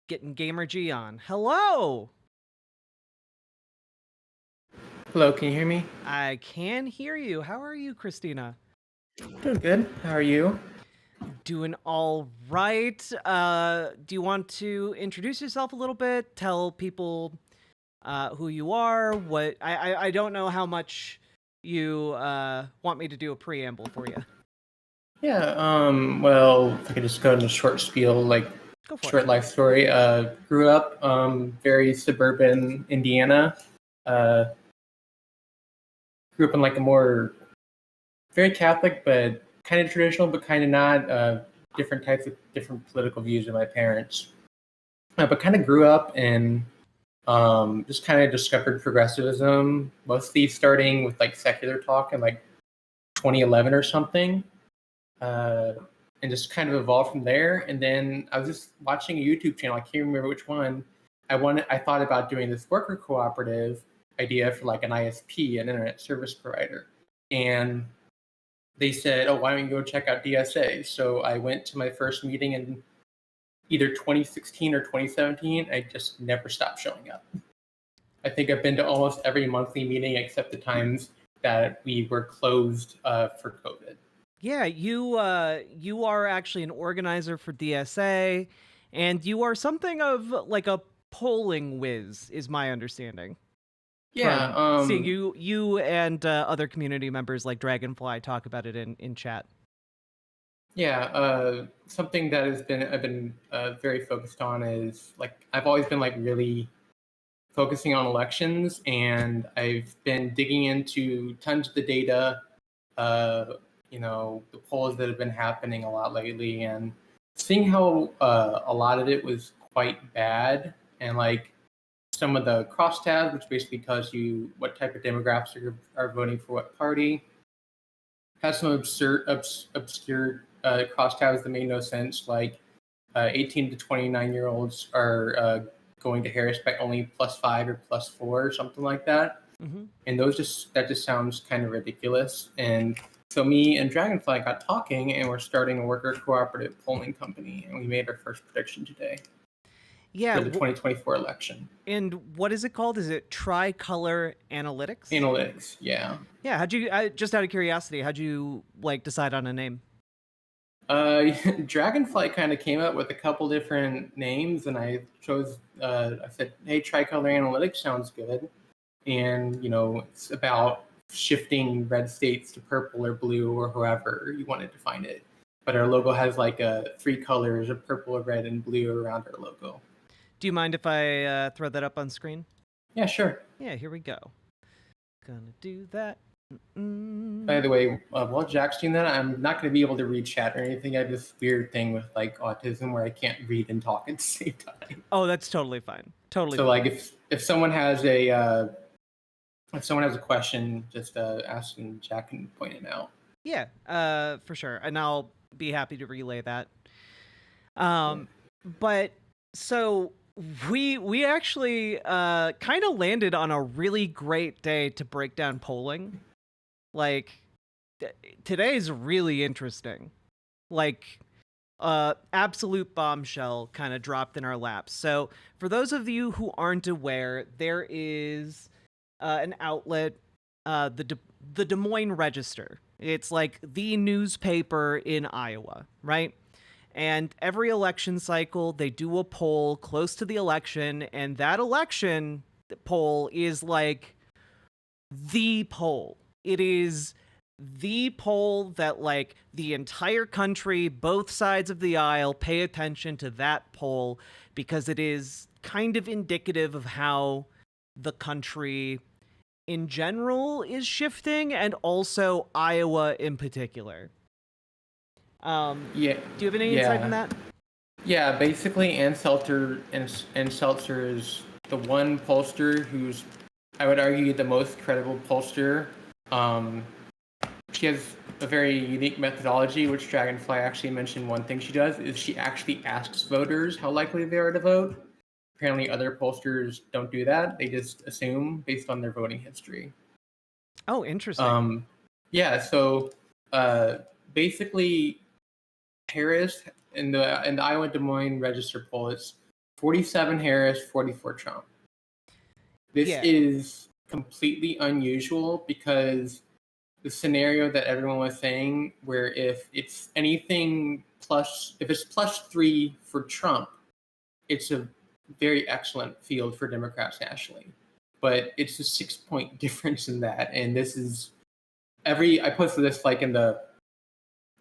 Getting Gamer G on. Hello! Hello, can you hear me? I can hear you. How are you, Christina? Doing good. How are you? Doing all right. Do you want to introduce yourself a little bit? Tell people who you are? What I don't know how much you want me to do a preamble for you. Yeah, well, if I could just go into a short spiel, like Go for it. short life story. Grew up very suburban Indiana. Uh, Grew up in like a more very Catholic, but kind of traditional, but kind of not. Different types of different political views than my parents. But kind of grew up and just kind of discovered progressivism, mostly starting with like secular talk in like 2011 or something. And just kind of evolved from there. And then I was just watching a YouTube channel. I can't remember which one. I thought about doing this worker cooperative idea for like an ISP, an internet service provider. And they said, "Oh, why don't you go check out DSA?" So I went to my first meeting in either 2016 or 2017. I just never stopped showing up. I think I've been to almost every monthly meeting except the times that we were closed for COVID. Yeah, you are actually an organizer for DSA, and you are something of like a polling whiz, is my understanding. Yeah, From seeing you and other community members like Dragonfly talk about it in chat. yeah. Something that I've been very focused on is like I've always been like really focusing on elections, and I've been digging into tons of the data. The polls that have been happening a lot lately, and seeing how a lot of it was quite bad, and like some of the crosstabs, which basically tells you what type of demographics are voting for what party, has some obscure crosstabs that made no sense, like 18 to 29-year-olds are going to Harris by only +5 or +4 or something like that. Mm-hmm. And that just sounds kind of ridiculous. And so me and Dragonfly got talking, and we're starting a worker cooperative polling company, and we made our first prediction today Yeah, for the 2024 election. and what is it called? Is it Tricolor Analytics? Analytics, yeah. Yeah, how'd you? Just out of curiosity, how'd you like decide on a name? Dragonfly kind of came up with a couple different names, and I chose. I said, "Hey, Tricolor Analytics sounds good," and it's about shifting red states to purple or blue or however you wanted to find it. But our logo has like three colors of purple, red, and blue around our logo. Do you mind if I throw that up on screen? Yeah, sure. Yeah, here we go. Gonna do that. By the way, while Jack's doing that, I'm not going to be able to read chat or anything. I have this weird thing with like autism where I can't read and talk at the same time. Oh, that's totally fine. Totally. So fine. like if someone has a question, just ask and Jack can point it out. Yeah, for sure, and I'll be happy to relay that. But so we actually kind of landed on a really great day to break down polling. Like today's really interesting. Like absolute bombshell kind of dropped in our laps. So for those of you who aren't aware, there is an outlet, the Des Moines Register. It's like the newspaper in Iowa, right? And every election cycle, they do a poll close to the election, and that election poll is like the poll. It is the poll that like the entire country, both sides of the aisle, pay attention to that poll because it is kind of indicative of how the country in general is shifting, and also Iowa in particular. Yeah. Do you have any insight in that? Yeah, basically, Ann Seltzer is the one pollster who's, I would argue, the most credible pollster. She has a very unique methodology, which Dragonfly actually mentioned. One thing she does is she actually asks voters how likely they are to vote. Apparently, other pollsters don't do that. They just assume based on their voting history. Oh, interesting. Yeah, so basically, Harris in the Iowa Des Moines Register poll, it's 47 Harris, 44 Trump. This Yeah. is completely unusual because the scenario that everyone was saying, where if it's anything plus, if it's +3 for Trump, it's a very excellent field for Democrats nationally. But it's a 6-point difference in that, and this is I posted this like in the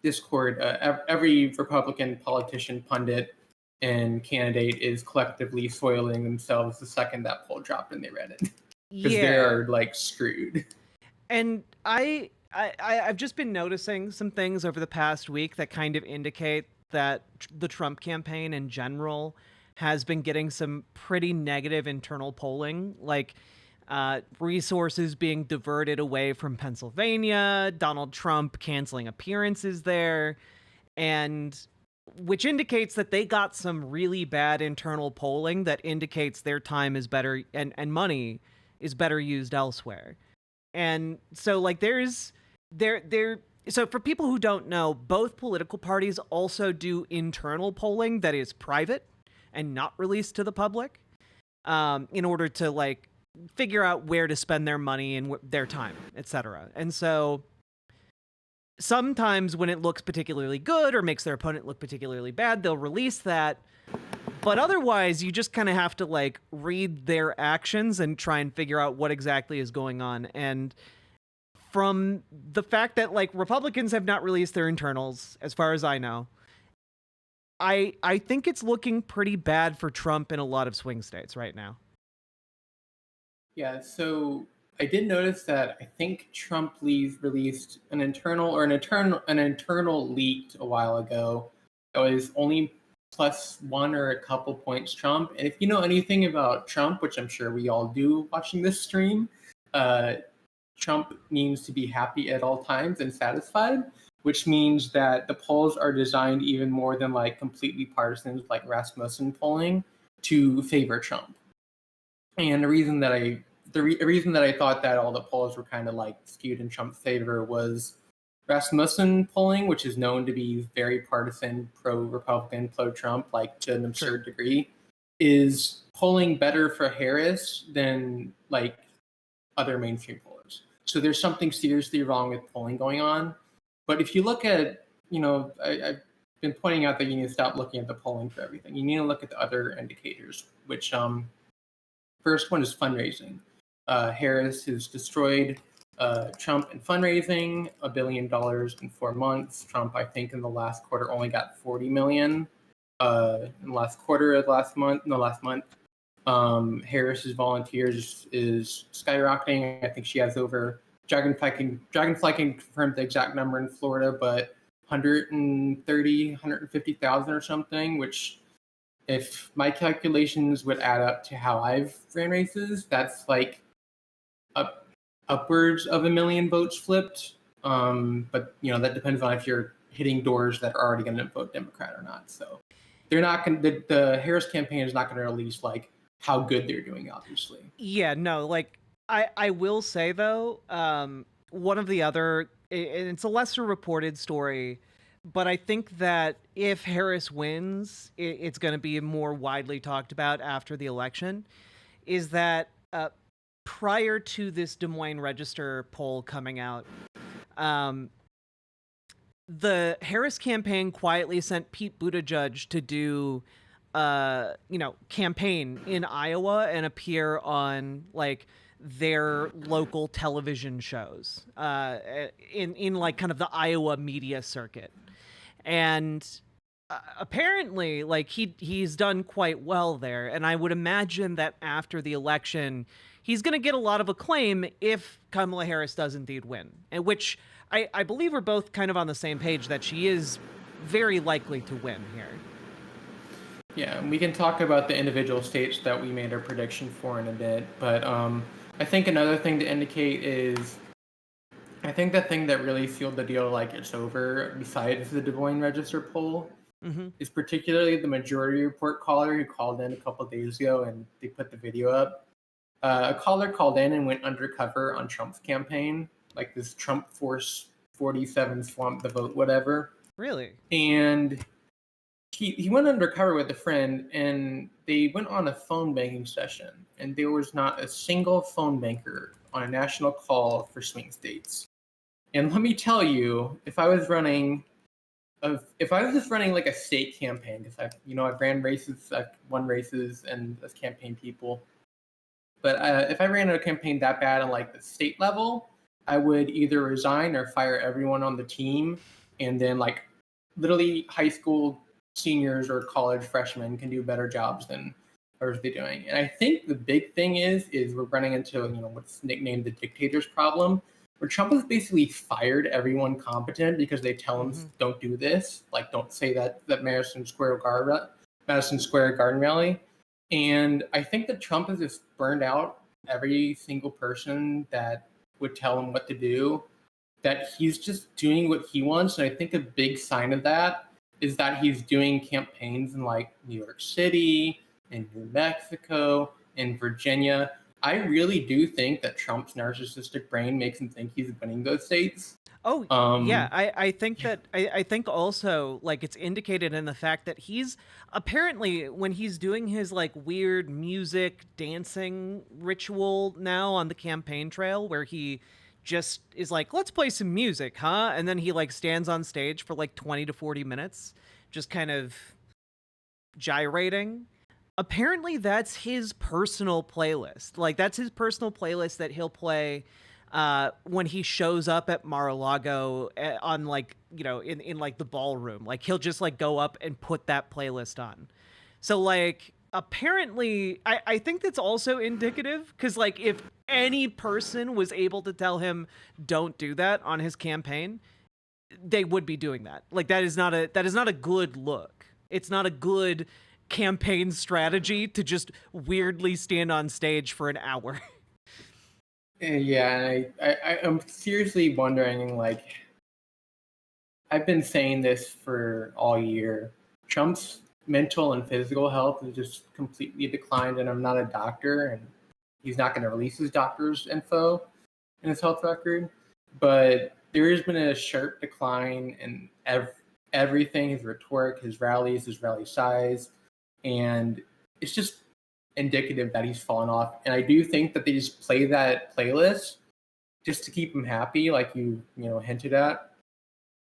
Discord. Every Republican politician, pundit, and candidate is collectively soiling themselves the second that poll dropped and they read it, because Yeah. they're like screwed. And I've just been noticing some things over the past week that kind of indicate that the Trump campaign in general has been getting some pretty negative internal polling, like resources being diverted away from Pennsylvania, Donald Trump canceling appearances there, and which indicates that they got some really bad internal polling that indicates their time is better and money is better used elsewhere. And so like there so for people who don't know, both political parties also do internal polling that is private and not released to the public, in order to like figure out where to spend their money and their time, etc. And so sometimes when it looks particularly good or makes their opponent look particularly bad, they'll release that. But otherwise, you just kind of have to like read their actions and try and figure out what exactly is going on. And from the fact that like Republicans have not released their internals, as far as I know, I think it's looking pretty bad for Trump in a lot of swing states right now. Yeah, so I did notice that I think Trump released an internal leaked a while ago. It was only +1 or a couple points Trump. And if you know anything about Trump, which I'm sure we all do watching this stream, Trump needs to be happy at all times and satisfied, which means that the polls are designed even more than like completely partisan, like Rasmussen polling, to favor Trump. And the reason that I thought that all the polls were kind of like skewed in Trump's favor was Rasmussen polling, which is known to be very partisan, pro-Republican, pro-Trump, like to an absurd degree, is polling better for Harris than like other mainstream pollers. So there's something seriously wrong with polling going on. But if you look at, I've been pointing out that you need to stop looking at the polling for everything. You need to look at the other indicators, which first one is fundraising. Harris has destroyed Trump in fundraising, $1 billion in 4 months. Trump, I think, in the last quarter only got 40 million. In the last quarter of last month. Harris's volunteers is skyrocketing. I think she has over Dragonfly can confirm the exact number in Florida, but 150,000 or something, which, if my calculations would add up to how I've ran races, that's like upwards of 1 million votes flipped. But that depends on if you're hitting doors that are already going to vote Democrat or not. So they're not going. The Harris campaign is not going to release like how good they're doing, obviously. Yeah, no, like I will say though, one of the other, it's a lesser reported story, but I think that if Harris wins, it's going to be more widely talked about after the election, is that prior to this Des Moines Register poll coming out, the Harris campaign quietly sent Pete Buttigieg to do campaign in Iowa and appear on like their local television shows in like kind of the Iowa media circuit. And apparently like he's done quite well there, and I would imagine that after the election he's going to get a lot of acclaim if Kamala Harris does indeed win, and which I believe we're both kind of on the same page that she is very likely to win here. Yeah, we can talk about the individual states that we made our prediction for in a bit, but I think another thing to indicate is, I think the thing that really sealed the deal like it's over, besides the Des Moines Register poll, is particularly the majority report caller who called in a couple of days ago and they put the video up. A caller called in and went undercover on Trump's campaign, like this Trump Force 47 swamp the vote, whatever. Really? And he went undercover with a friend, and they went on a phone banking session, and there was not a single phone banker on a national call for swing states. And let me tell you, if I was just running like a state campaign, because I've ran races, I've won races, and as campaign people. But if I ran a campaign that bad on like the state level, I would either resign or fire everyone on the team, and then like literally high school seniors or college freshmen can do better jobs than others be doing. And I think the big thing is we're running into what's nicknamed the dictator's problem, where Trump has basically fired everyone competent because they tell him don't do this, like don't say that Madison Square Garden rally. And I think that Trump has just burned out every single person that would tell him what to do, that he's just doing what he wants. And I think a big sign of that is that he's doing campaigns in like New York City, in New Mexico, in Virginia. I really do think that Trump's narcissistic brain makes him think he's winning those states. Oh, yeah, I think that I think also like it's indicated in the fact that he's apparently when he's doing his like weird music dancing ritual now on the campaign trail where he just is like, let's play some music, huh? And then he like stands on stage for like 20 to 40 minutes, just kind of gyrating. Apparently that's his personal playlist. Like that's his personal playlist that he'll play when he shows up at Mar-a-Lago on like, in like the ballroom. Like he'll just like go up and put that playlist on. So like apparently I think that's also indicative because like if any person was able to tell him don't do that on his campaign, they would be doing that. Like that is not a good look. It's not a good campaign strategy to just weirdly stand on stage for an hour. Yeah, I'm seriously wondering, like, I've been saying this for all year. Trump's mental and physical health has just completely declined, and I'm not a doctor, and he's not going to release his doctor's info in his health record. But there has been a sharp decline in everything, his rhetoric, his rallies, his rally size, and it's just indicative that he's fallen off. And I do think that they just play that playlist just to keep him happy, like you hinted at.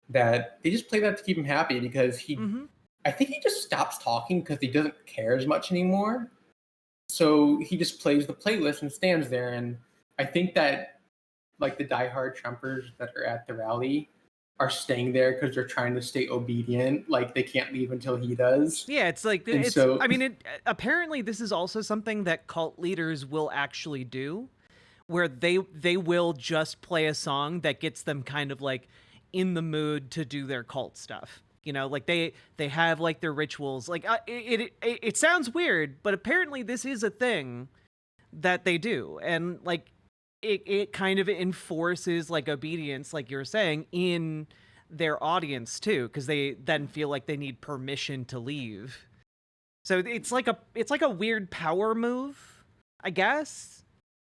That they just play that to keep him happy because I think he just stops talking because he doesn't care as much anymore. So he just plays the playlist and stands there. And I think that like the diehard Trumpers that are at the rally are staying there because they're trying to stay obedient. Like they can't leave until he does. Yeah, it's like I mean, apparently this is also something that cult leaders will actually do, where they will just play a song that gets them kind of like in the mood to do their cult stuff. Like they have like their rituals. Like it sounds weird, but apparently this is a thing that they do, and like it kind of enforces like obedience, like you're saying, in their audience too, because they then feel like they need permission to leave. So it's like a weird power move, I guess,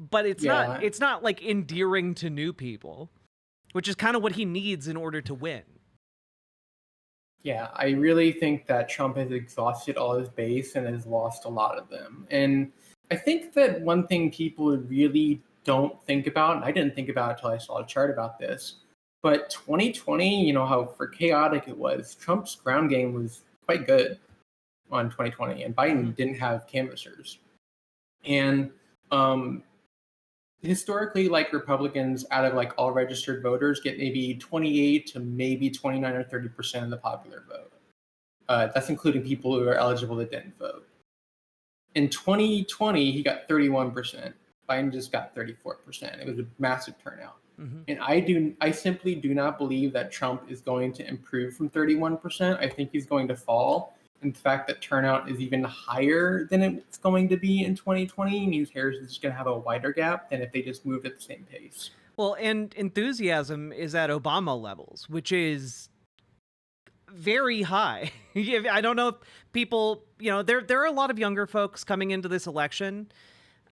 but it's not like endearing to new people, which is kind of what he needs in order to win. Yeah, I really think that Trump has exhausted all his base and has lost a lot of them. And I think that one thing people really don't think about, and I didn't think about it until I saw a chart about this, but 2020, how chaotic it was. Trump's ground game was quite good on 2020, and Biden didn't have canvassers. And historically, like Republicans, out of like all registered voters, get maybe 28 to maybe 29 or 30% of the popular vote. That's including people who are eligible that didn't vote. In 2020, he got 31%. Biden just got 34%. It was a massive turnout. And I simply do not believe that Trump is going to improve from 31%. I think he's going to fall. And the fact that turnout is even higher than it's going to be in 2020 means Harris is going to have a wider gap than if they just moved at the same pace. Well, and enthusiasm is at Obama levels, which is very high. I don't know if people, there are a lot of younger folks coming into this election,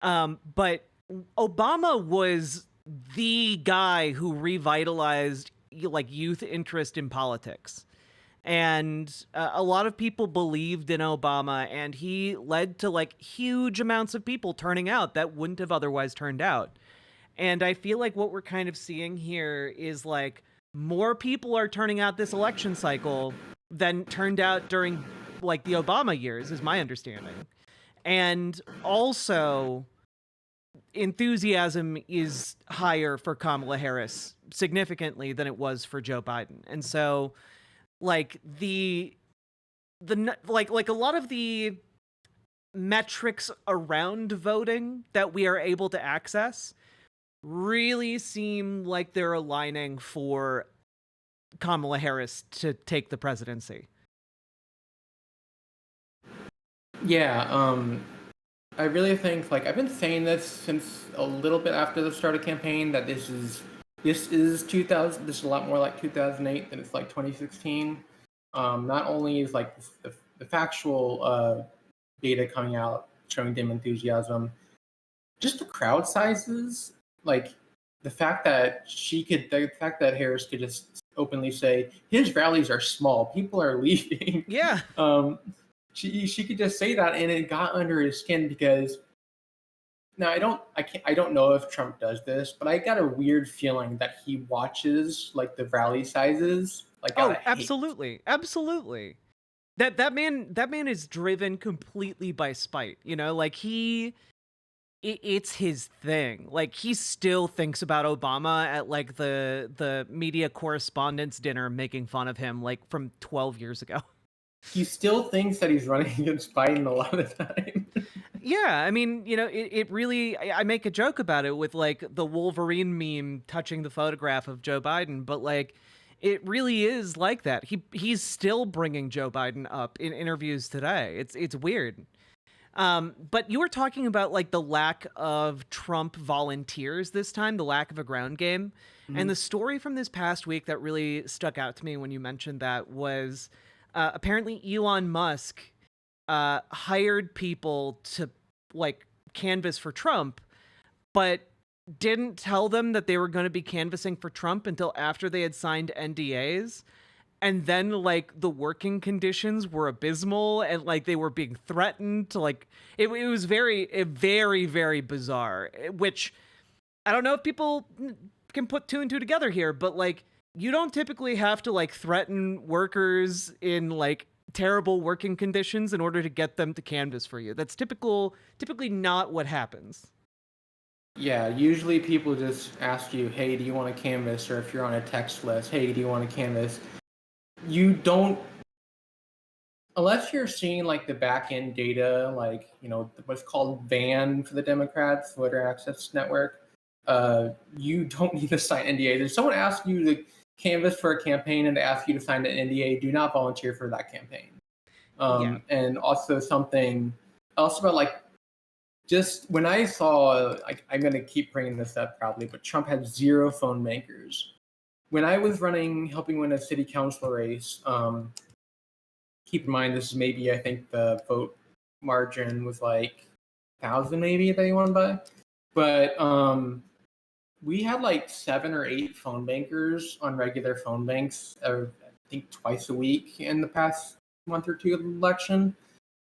but Obama was the guy who revitalized like youth interest in politics. And a lot of people believed in Obama, and he led to like huge amounts of people turning out that wouldn't have otherwise turned out. And I feel like what we're kind of seeing here is like more people are turning out this election cycle than turned out during like the Obama years, is my understanding. And also, enthusiasm is higher for Kamala Harris significantly than it was for Joe Biden. And so like like a lot of the metrics around voting that we are able to access really seem like they're aligning for Kamala Harris to take the presidency. Yeah, I really think, like, I've been saying this since a little bit after the start of campaign, that this is 2000. This is a lot more like 2008 than it's like 2016. Not only is like the factual data coming out showing dim enthusiasm, just the crowd sizes, like the fact that Harris could just openly say his rallies are small, people are leaving. Yeah. She could just say that, and it got under his skin because now I don't know if Trump does this, but I got a weird feeling that he watches like the rally sizes like Oh, absolutely. Absolutely. That man is driven completely by spite, you know? Like it's his thing. Like he still thinks about Obama at like the media correspondence dinner making fun of him like from 12 years ago. He still thinks that he's running against Biden a lot of the time. Yeah, I mean, you know, it really, I make a joke about it with like the Wolverine meme touching the photograph of Joe Biden, but like it really is like that. He's still bringing Joe Biden up in interviews today. It's weird. But you were talking about like the lack of Trump volunteers this time, the lack of a ground game. And the story from this past week that really stuck out to me when you mentioned that was apparently Elon Musk hired people to like canvass for Trump, but didn't tell them that they were going to be canvassing for Trump until after they had signed NDAs. And then like the working conditions were abysmal and like they were being threatened to like it was very bizarre, which I don't know if people can put two and two together here, but like you don't typically have to like threaten workers in like terrible working conditions in order to get them to canvass for you. That's typically not what happens. Yeah, usually people just ask you, "Hey, do you want to canvass?" Or if you're on a text list, "Hey, do you want to canvass?" You don't, unless you're seeing like the back end data, like what's called VAN for the Democrats, Voter Access Network. You don't need to sign NDA. If someone asks you to canvass for a campaign and they ask you to sign an NDA, do not volunteer for that campaign. Yeah. And also something else about like, just when I saw, like, I'm going to keep bringing this up probably, but Trump had 0 phone bankers. When I was helping win a city council race, keep in mind this is maybe, I think the vote margin was like 1,000 maybe that he won by. But we had like 7 or 8 phone bankers on regular phone banks, I think twice a week in the past month or two of the election.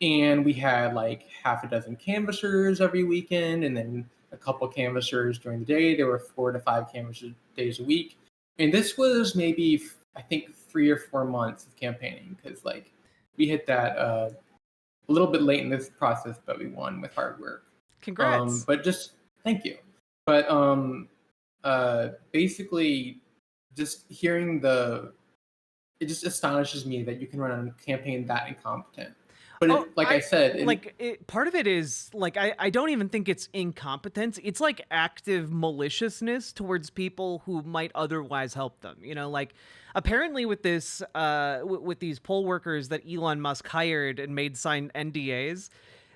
And we had like half a dozen canvassers every weekend, and then a couple canvassers during the day. There were 4 to 5 canvassers days a week. And this was maybe, I think, 3 or 4 months of campaigning, because like we hit that a little bit late in this process, but we won with hard work. Congrats. But just thank you. But basically, just hearing it just astonishes me that you can run a campaign that incompetent. But I said, part of it is like I don't even think it's incompetence. It's like active maliciousness towards people who might otherwise help them. You know, like apparently with this with these poll workers that Elon Musk hired and made sign NDAs,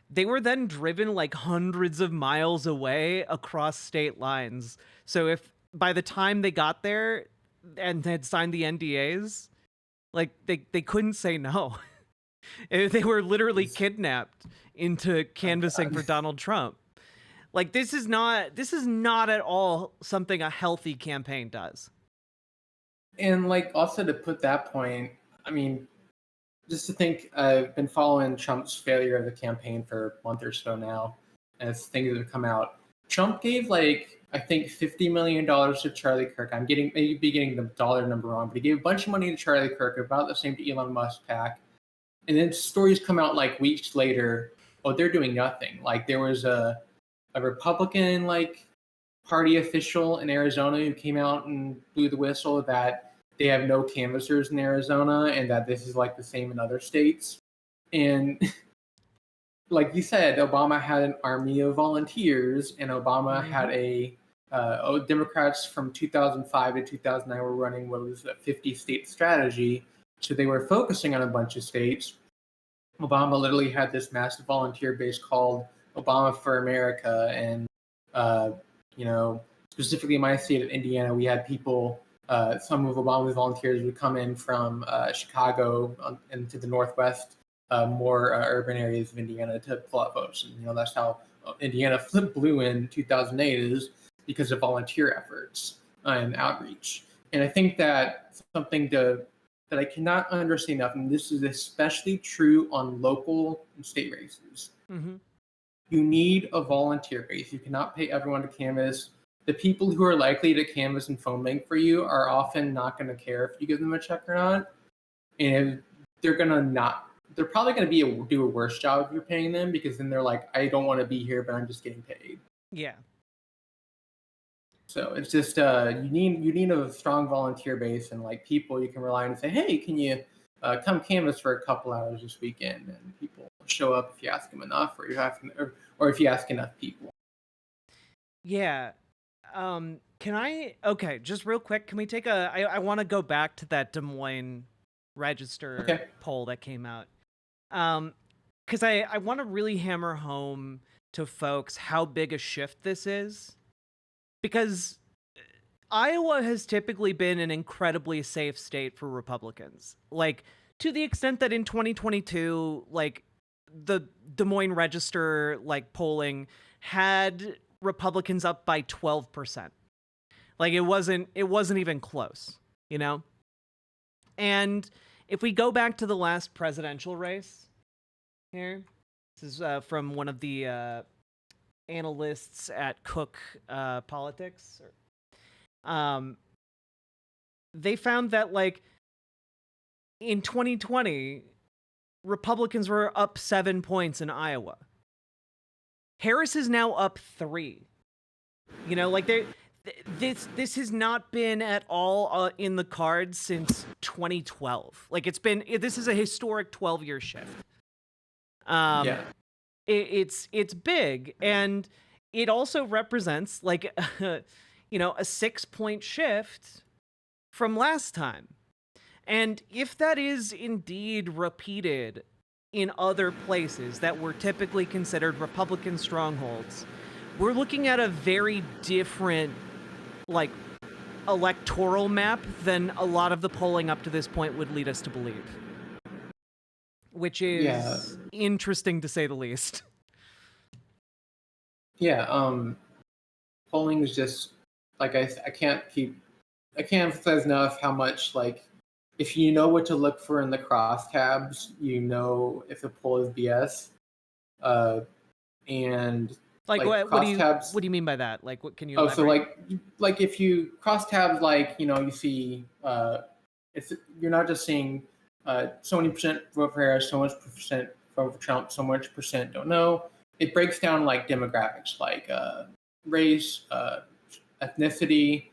they were then driven like hundreds of miles away across state lines. So if by the time they got there and had signed the NDAs, like they couldn't say no. They were literally kidnapped into canvassing for Donald Trump. Like this is not at all something a healthy campaign does. And like also to put that point, I mean, just to think, I've been following Trump's failure of the campaign for a month or so now, as things that have come out. Trump gave like I think $50 million to Charlie Kirk. I'm maybe getting the dollar number wrong, but he gave a bunch of money to Charlie Kirk, about the same to Elon Musk PAC. And then stories come out like weeks later. Oh, they're doing nothing. Like there was a Republican like party official in Arizona who came out and blew the whistle that they have no canvassers in Arizona and that this is like the same in other states. And like you said, Obama had an army of volunteers, and Obama had Democrats from 2005 to 2009 were running what was a 50-state strategy. So they were focusing on a bunch of states. Obama literally had this massive volunteer base called Obama for America, and specifically in my state of Indiana, we had people. Some of Obama's volunteers would come in from Chicago into the Northwest, more urban areas of Indiana to pull out votes. And that's how Indiana flipped blue in 2008 is because of volunteer efforts and outreach. And I think that something that I cannot understate enough, and this is especially true on local and state races. Mm-hmm. You need a volunteer base. You cannot pay everyone to canvass. The people who are likely to canvass and phone bank for you are often not going to care if you give them a check or not. And they're probably going to do a worse job if you're paying them, because then they're like, I don't want to be here, but I'm just getting paid. Yeah. So it's just you need a strong volunteer base and like people you can rely on and say, hey, can you come canvass for a couple hours this weekend? And people show up if you ask them enough, or if you ask enough people. Yeah. Just real quick, can we take I want to go back to that Des Moines Register poll that came out. Because I want to really hammer home to folks how big a shift this is. Because Iowa has typically been an incredibly safe state for Republicans. Like, to the extent that in 2022, like, the Des Moines Register, like, polling had Republicans up by 12%. Like, it wasn't even close, you know? And if we go back to the last presidential race here, this is from one of the analysts at Cook Politics. They found that, like, in 2020, Republicans were up 7 points in Iowa. Harris is now up 3. You know, like, this has not been at all in the cards since 2012. Like, this is a historic 12-year shift. It's big, and it also represents like a 6-point shift from last time. And if that is indeed repeated in other places that were typically considered Republican strongholds, we're looking at a very different like electoral map than a lot of the polling up to this point would lead us to believe. Which is interesting to say the least. Yeah, polling is just like I can't emphasize enough how much, like, if you know what to look for in the crosstabs, you know if the poll is BS. And what do you mean by that? Like, what can you? So like if you crosstabs, like, you see you're not just seeing so many percent vote for Harris, so much percent vote for Trump, so much percent don't know. It breaks down like demographics, like race, ethnicity,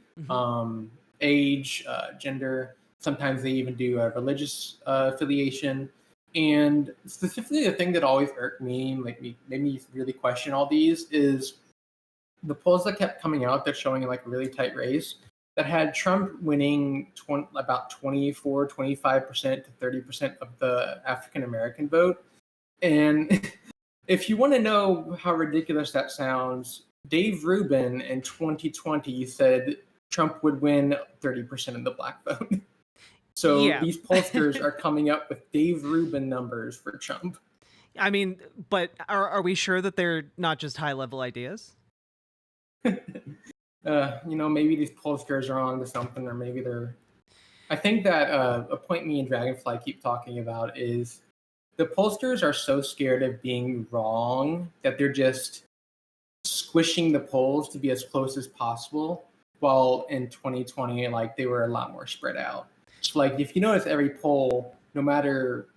age, gender. Sometimes they even do a religious affiliation. And specifically, the thing that always irked me, made me really question all these, is the polls that kept coming out that showing like a really tight race that had Trump winning about 24, 25% to 30% of the African American vote. And if you want to know how ridiculous that sounds, Dave Rubin in 2020 said Trump would win 30% of the black vote. So these pollsters are coming up with Dave Rubin numbers for Trump. I mean, but are we sure that they're not just high-level ideas? Maybe these pollsters are on to something, or maybe they're I think that a point me and Dragonfly keep talking about is the pollsters are so scared of being wrong that they're just squishing the polls to be as close as possible. While in 2020, like they were a lot more spread out. So like if you notice every poll, no matter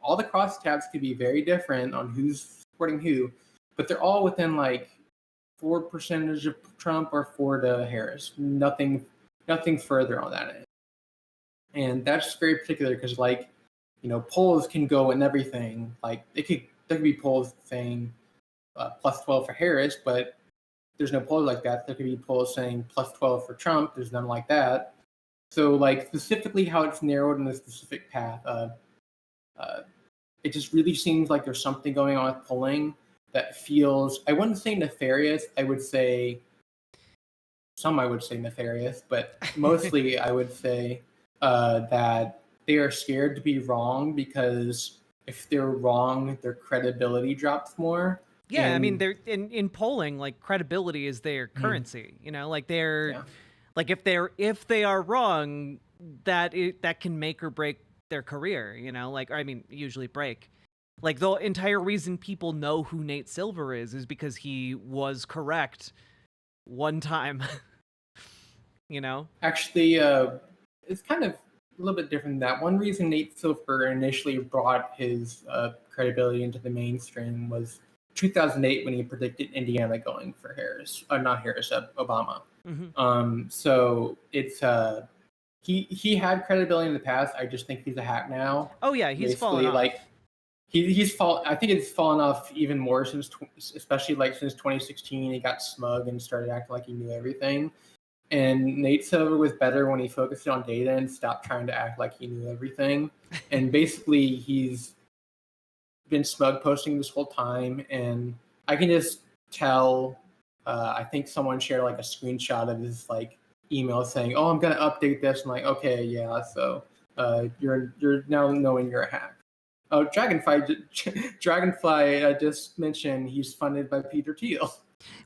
all the crosstabs could be very different on who's supporting who, but they're all within like 4% of Trump or 4 to Harris. Nothing further on that end. And that's very particular because like polls can go in everything. Like there could be polls saying plus 12 for Harris, but there's no poll like that. There could be polls saying plus 12 for Trump. There's none like that. So like specifically how it's narrowed in a specific path, it just really seems like there's something going on with polling that feels, I wouldn't say nefarious. I would say nefarious, but mostly I would say that they are scared to be wrong because if they're wrong, their credibility drops more. Yeah, I mean, they're in polling, like credibility is their currency. Like they're like if they are wrong, that can make or break their career. Like I mean, usually break. Like the entire reason people know who Nate Silver is because he was correct one time. Actually, it's kind of a little bit different than that. One reason Nate Silver initially brought his credibility into the mainstream was 2008 when he predicted Indiana going for Harris, not Harris, Obama. Mm-hmm. So it's he had credibility in the past. I just think he's a hack now. Oh yeah, he's fallen off. Like he's fallen. I think it's fallen off even more especially like since 2016. He got smug and started acting like he knew everything. And Nate Silver was better when he focused on data and stopped trying to act like he knew everything. And basically, he's been smug posting this whole time, and I can just tell. I think someone shared like a screenshot of his like email saying, "Oh, I'm gonna update this." I'm like, "Okay, yeah." So you're now knowing you're a hack. Oh, Dragonfly. I just mentioned he's funded by Peter Thiel.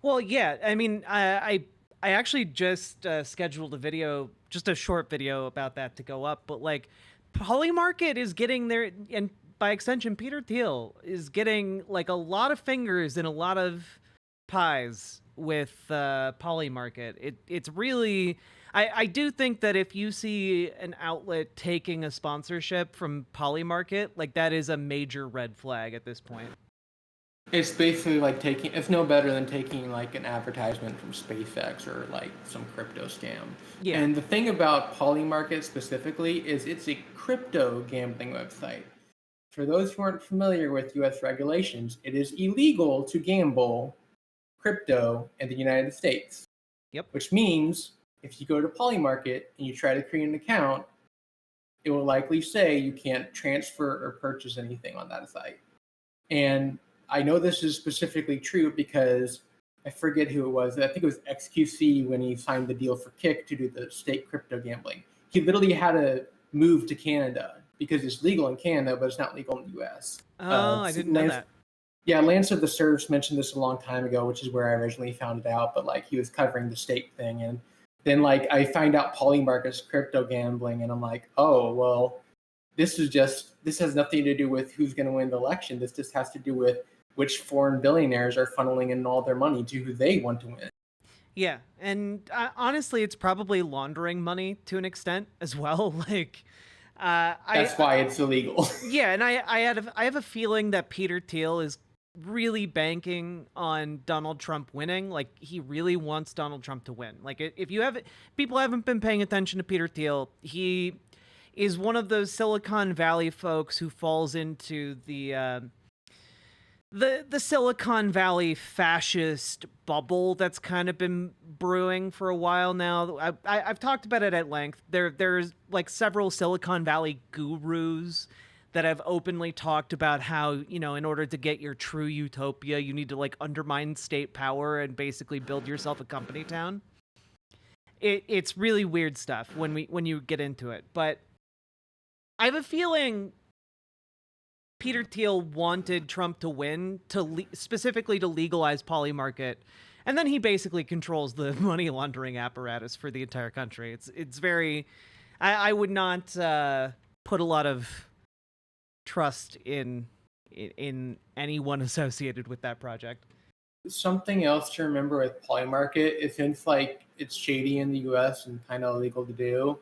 Well, yeah. I mean, I actually just scheduled a video, just a short video about that to go up. But like, Polymarket is getting there, and by extension, Peter Thiel is getting like a lot of fingers in a lot of pies with Polymarket. It's really, I do think that if you see an outlet taking a sponsorship from Polymarket, like that is a major red flag at this point. It's basically like it's no better than taking like an advertisement from SpaceX or like some crypto scam. Yeah. And the thing about Polymarket specifically is it's a crypto gambling website. For those who aren't familiar with US regulations, it is illegal to gamble crypto in the United States. Yep. Which means if you go to Polymarket and you try to create an account, it will likely say you can't transfer or purchase anything on that site. And I know this is specifically true because I forget who it was. I think it was XQC when he signed the deal for Kick to do the state crypto gambling. He literally had to move to Canada because it's legal in Canada, but it's not legal in the US. Oh, I didn't know that. Yeah, Lance of the Serfs mentioned this a long time ago, which is where I originally found it out. But like he was covering the state thing, and then like I find out Polymarket's crypto gambling, and I'm like, oh well, this has nothing to do with who's going to win the election. This just has to do with which foreign billionaires are funneling in all their money to who they want to win. Yeah, and honestly, it's probably laundering money to an extent as well. Like, that's why it's illegal. Yeah, and I have a feeling that Peter Thiel is really banking on Donald Trump winning. Like, he really wants Donald Trump to win. Like, if you people haven't been paying attention to Peter Thiel, he is one of those Silicon Valley folks who falls into the Silicon Valley fascist bubble that's kind of been brewing for a while now. I've talked about it at length. There's like several Silicon Valley gurus that have openly talked about how, in order to get your true utopia, you need to like undermine state power and basically build yourself a company town. It's really weird stuff when you get into it, but I have a feeling Peter Thiel wanted Trump to win specifically to legalize Polymarket, and then he basically controls the money laundering apparatus for the entire country. It's very, I would not put a lot of trust in anyone associated with that project. Something else to remember with Polymarket is since like it's shady in the US and kind of illegal to do,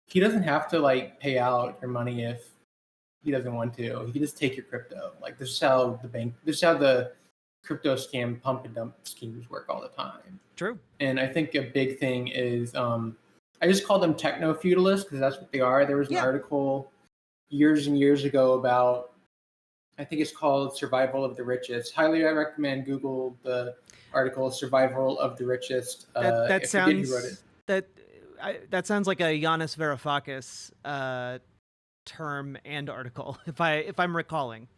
he doesn't have to like pay out your money if he doesn't want to. He can just take your crypto. Like this is how the crypto scam pump and dump schemes work all the time. True. And I think a big thing is I just call them techno-feudalists because that's what they are. There was an article years and years ago about, I think it's called Survival of the Richest. Highly I recommend Google the article Survival of the Richest. That sounds who wrote it. That sounds like a Yanis Varoufakis term and article, if I'm recalling.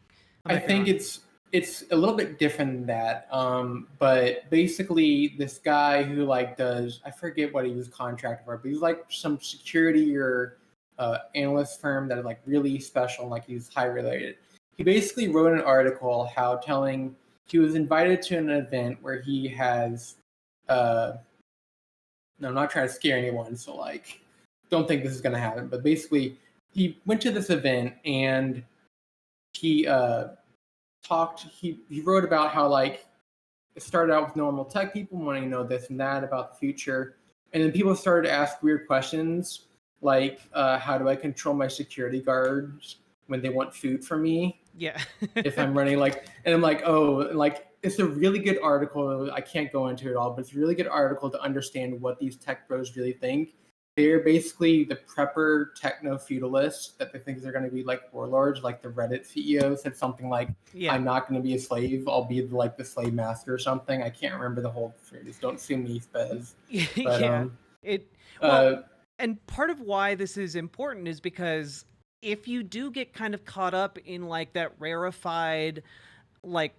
I think it's a little bit different than that. But basically, this guy who like does, I forget what he was contracted for, but he's like some security or analyst firm that is like really special, like he's high related. He basically wrote an article he was invited to an event where he has no, I'm not trying to scare anyone, so like don't think this is gonna happen. But basically he went to this event and he he wrote about how like it started out with normal tech people wanting to know this and that about the future, and then people started to ask weird questions like how do I control my security guards when they want food from me if I'm running and I'm like, oh, like it's a really good article. I can't go into it all, but it's a really good article to understand what these tech bros really think. They're basically the prepper techno-feudalists that they think they're going to be like warlords. Like the Reddit CEO said something like, I'm not going to be a slave. I'll be like the slave master or something. I can't remember the whole phrase. Don't sue me, Spez. But, and part of why this is important is because if you do get kind of caught up in like that rarefied, like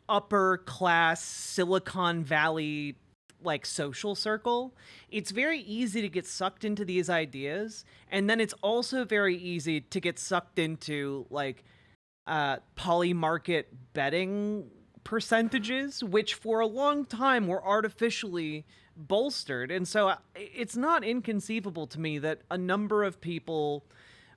upper class Silicon Valley like social circle, it's very easy to get sucked into these ideas, and then it's also very easy to get sucked into like poly market betting percentages, which for a long time were artificially bolstered. And so it's not inconceivable to me that a number of people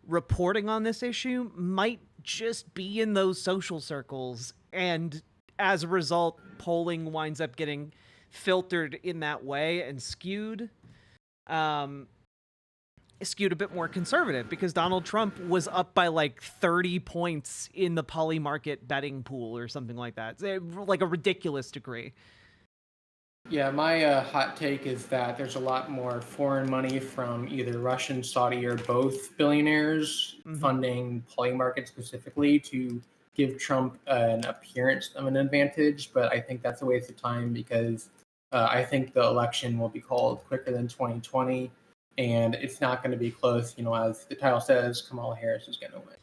reporting on this issue might just be in those social circles, and as a result polling winds up getting filtered in that way and skewed a bit more conservative, because Donald Trump was up by like 30 points in the poly market betting pool or something like that, like a ridiculous degree. Yeah, my hot take is that there's a lot more foreign money from either Russian, Saudi, or both billionaires funding poly market specifically to give Trump an appearance of an advantage. But I think that's a waste of time because I think the election will be called quicker than 2020, and it's not going to be close. You know, as the title says, Kamala Harris is going to win.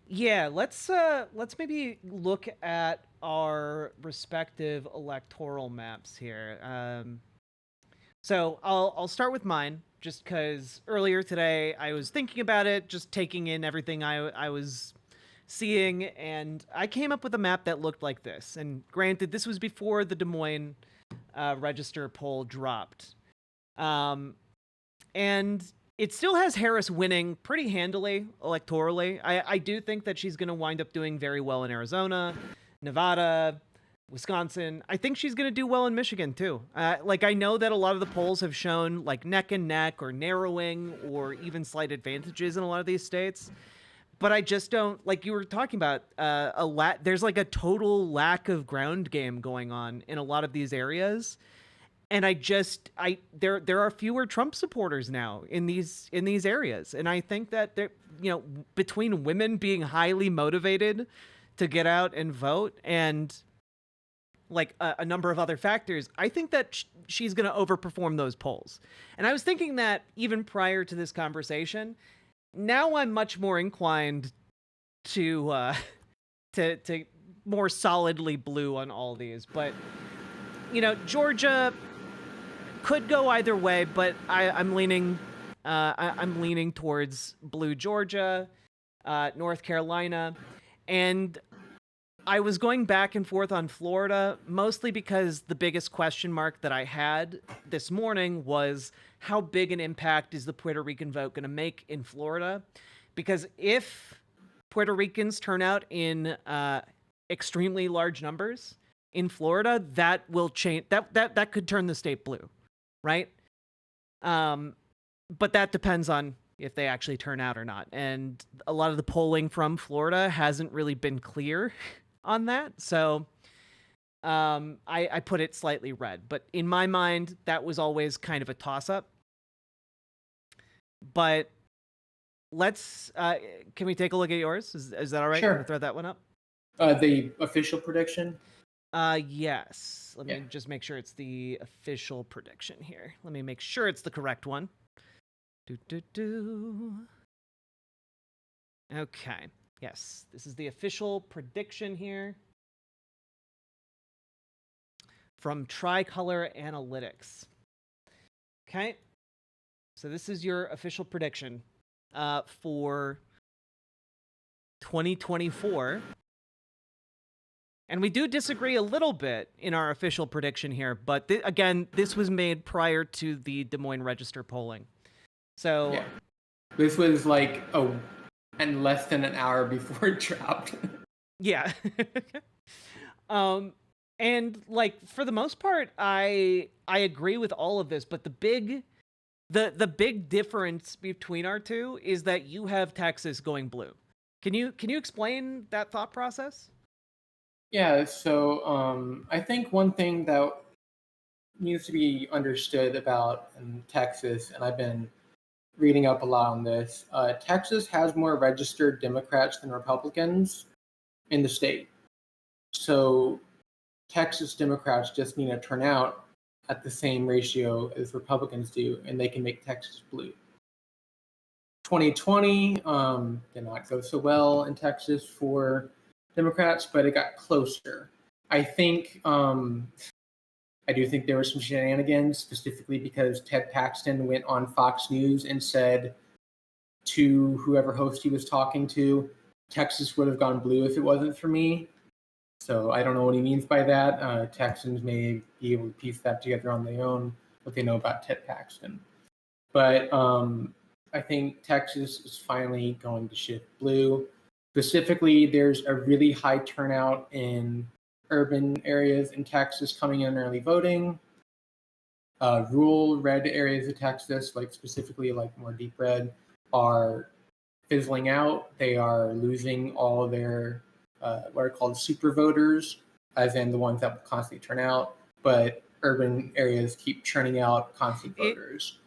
Yeah, let's maybe look at our respective electoral maps here. So I'll start with mine, just because earlier today I was thinking about it, just taking in everything I was seeing, and I came up with a map that looked like this. And granted, this was before the Des Moines Register poll dropped, and it still has Harris winning pretty handily electorally. I do think that she's going to wind up doing very well in Arizona, Nevada, Wisconsin. I think she's going to do well in Michigan too. Like, I know that a lot of the polls have shown like neck and neck or narrowing or even slight advantages in a lot of these states. But I just don't, like you were talking about, there's like a total lack of ground game going on in a lot of these areas. And there are fewer Trump supporters now in these areas, and I think that between women being highly motivated to get out and vote and like a number of other factors, I think that she's going to overperform those polls. And I was thinking that even prior to this conversation. Now I'm much more inclined to more solidly blue on all these, but Georgia could go either way, but I'm leaning towards blue Georgia, North Carolina, and I was going back and forth on Florida, mostly because the biggest question mark that I had this morning was how big an impact is the Puerto Rican vote going to make in Florida? Because if Puerto Ricans turn out in extremely large numbers in Florida, that will change. That could turn the state blue, right? But that depends on if they actually turn out or not. And a lot of the polling from Florida hasn't really been clear on that. So I put it slightly red. But in my mind, that was always kind of a toss-up. But let's... can we take a look at yours? Is that all right? Sure. Can we throw that one up? The official prediction? Yes. Let me just make sure it's the official prediction here. Let me make sure it's the correct one. Okay. Yes, this is the official prediction here from Tricolor Analytics. Okay. So this is your official prediction for 2024. And we do disagree a little bit in our official prediction here, but again, this was made prior to the Des Moines Register polling. So yeah. This was like and less than an hour before it dropped. Yeah. And like for the most part, I agree with all of this, but the big difference between our two is that you have Texas going blue. Can you explain that thought process? Yeah, so I think one thing that needs to be understood about Texas, and I've been reading up a lot on this, Texas has more registered Democrats than Republicans in the state. So Texas Democrats just need to turn out at the same ratio as Republicans do, and they can make Texas blue. 2020 did not go so well in Texas for Democrats, but it got closer. I do think there were some shenanigans, specifically because Ted Paxton went on Fox News and said to whoever host he was talking to, Texas would have gone blue if it wasn't for me. So I don't know what he means by that. Texans may be able to piece that together on their own, what they know about Ted Paxton. But I think Texas is finally going to shift blue. Specifically, there's a really high turnout in urban areas in Texas coming in early voting. Rural red areas of Texas, like specifically like more deep red, are fizzling out. They are losing all of their what are called super voters, as in the ones that will constantly turn out. But urban areas keep churning out constant voters.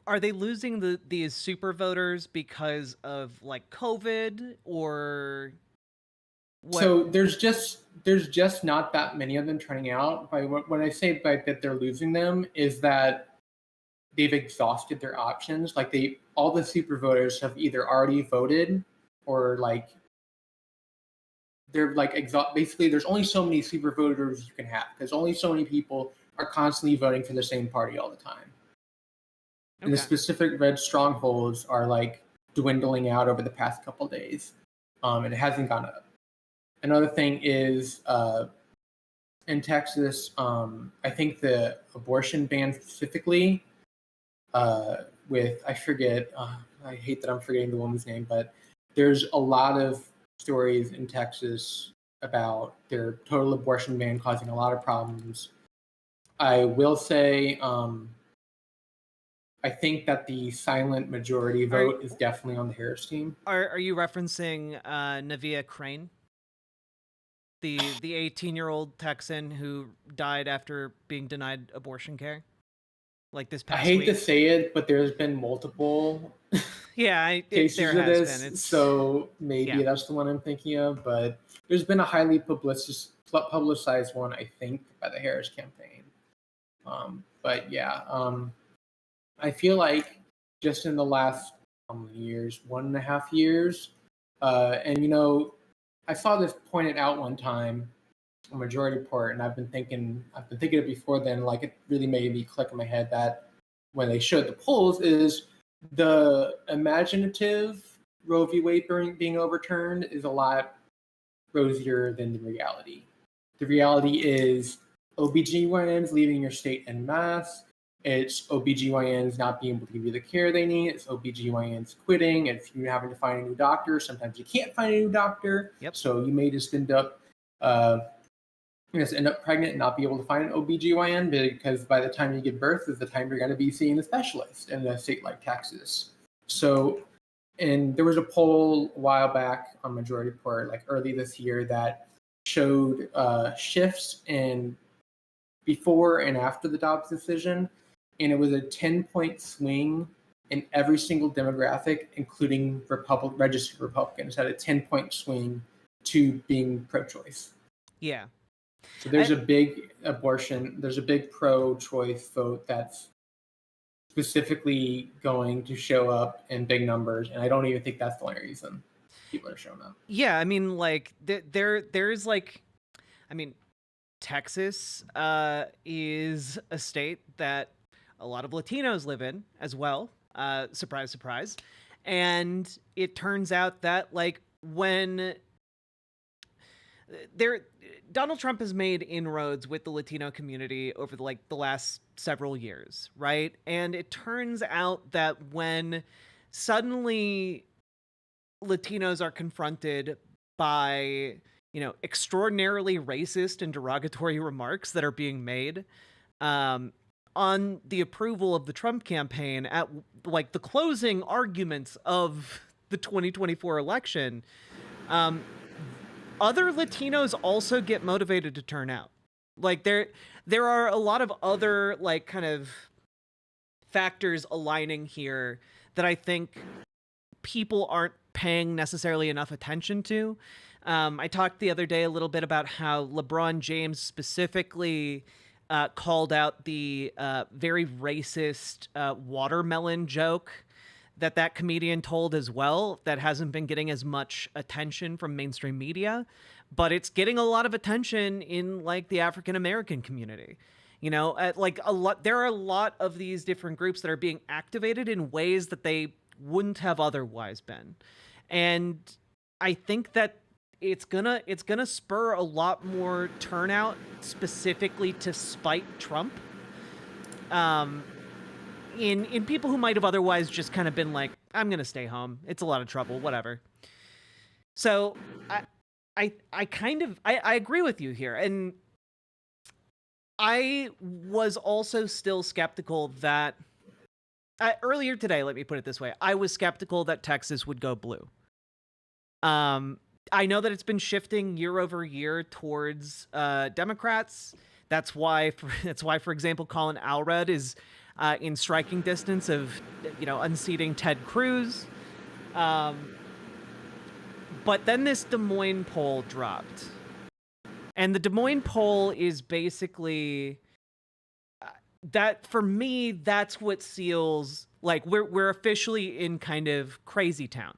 Are they losing these super voters because of like COVID or what? So there's just not that many of them turning out. When I say that they're losing them, is that they've exhausted their options. Like all the super voters have either already voted or like they're like basically there's only so many super voters you can have because only so many people are constantly voting for the same party all the time. Okay. And the specific red strongholds are like dwindling out over the past couple days, and it hasn't gone up. Another thing is in Texas, I think the abortion ban specifically with I forget I hate that I'm forgetting the woman's name, but there's a lot of stories in Texas about their total abortion ban causing a lot of problems. I will say I think that the silent majority vote is definitely on the Harris team. Are you referencing Navia Crane? The 18-year-old Texan who died after being denied abortion care? Like this past week? I hate to say it, but there's been multiple cases of this, so maybe that's the one I'm thinking of. But there's been a highly publicized one, I think, by the Harris campaign. But yeah, I feel like just in the last how many years, 1.5 years, and you know, I saw this pointed out one time, a majority report, and I've been thinking it before then. Like it really made me click in my head that when they showed the polls, is the imaginative Roe v. Wade being overturned is a lot rosier than the reality. The reality is OBGYNs leaving your state en masse. It's OBGYNs not being able to give you the care they need. It's OBGYNs quitting. If you're having to find a new doctor, sometimes you can't find a new doctor. Yep. So you may just end up pregnant and not be able to find an OBGYN because by the time you give birth is the time you're going to be seeing the specialist in a state like Texas. So, and there was a poll a while back on Majority Report, like early this year, that showed shifts in before and after the Dobbs decision, and it was a 10-point swing in every single demographic, including registered Republicans, had a 10-point swing to being pro-choice. Yeah. So there's a big there's a big pro-choice vote that's specifically going to show up in big numbers, and I don't even think that's the only reason people are showing up. Yeah, I mean, like there's like, I mean, Texas is a state that a lot of Latinos live in as well. Surprise, surprise. And it turns out that like when Donald Trump has made inroads with the Latino community over the last several years, right? And it turns out that when suddenly Latinos are confronted by, extraordinarily racist and derogatory remarks that are being made on the approval of the Trump campaign at like the closing arguments of the 2024 election, other Latinos also get motivated to turn out. Like there are a lot of other like kind of factors aligning here that I think people aren't paying necessarily enough attention to. I talked the other day a little bit about how LeBron James specifically called out the very racist watermelon joke that comedian told as well, that hasn't been getting as much attention from mainstream media, but it's getting a lot of attention in like the African American community. Like there are a lot of these different groups that are being activated in ways that they wouldn't have otherwise been. And I think that it's gonna spur a lot more turnout specifically to spite Trump. In people who might have otherwise just kind of been like, I'm gonna stay home. It's a lot of trouble, whatever. So I agree with you here. And I was also still skeptical that earlier today, let me put it this way, I was skeptical that Texas would go blue. I know that it's been shifting year over year towards Democrats. That's why, for example, Colin Allred is in striking distance of, unseating Ted Cruz. But then this Des Moines poll dropped. And the Des Moines poll is basically that, for me, that's what seals, like, we're officially in kind of crazy town.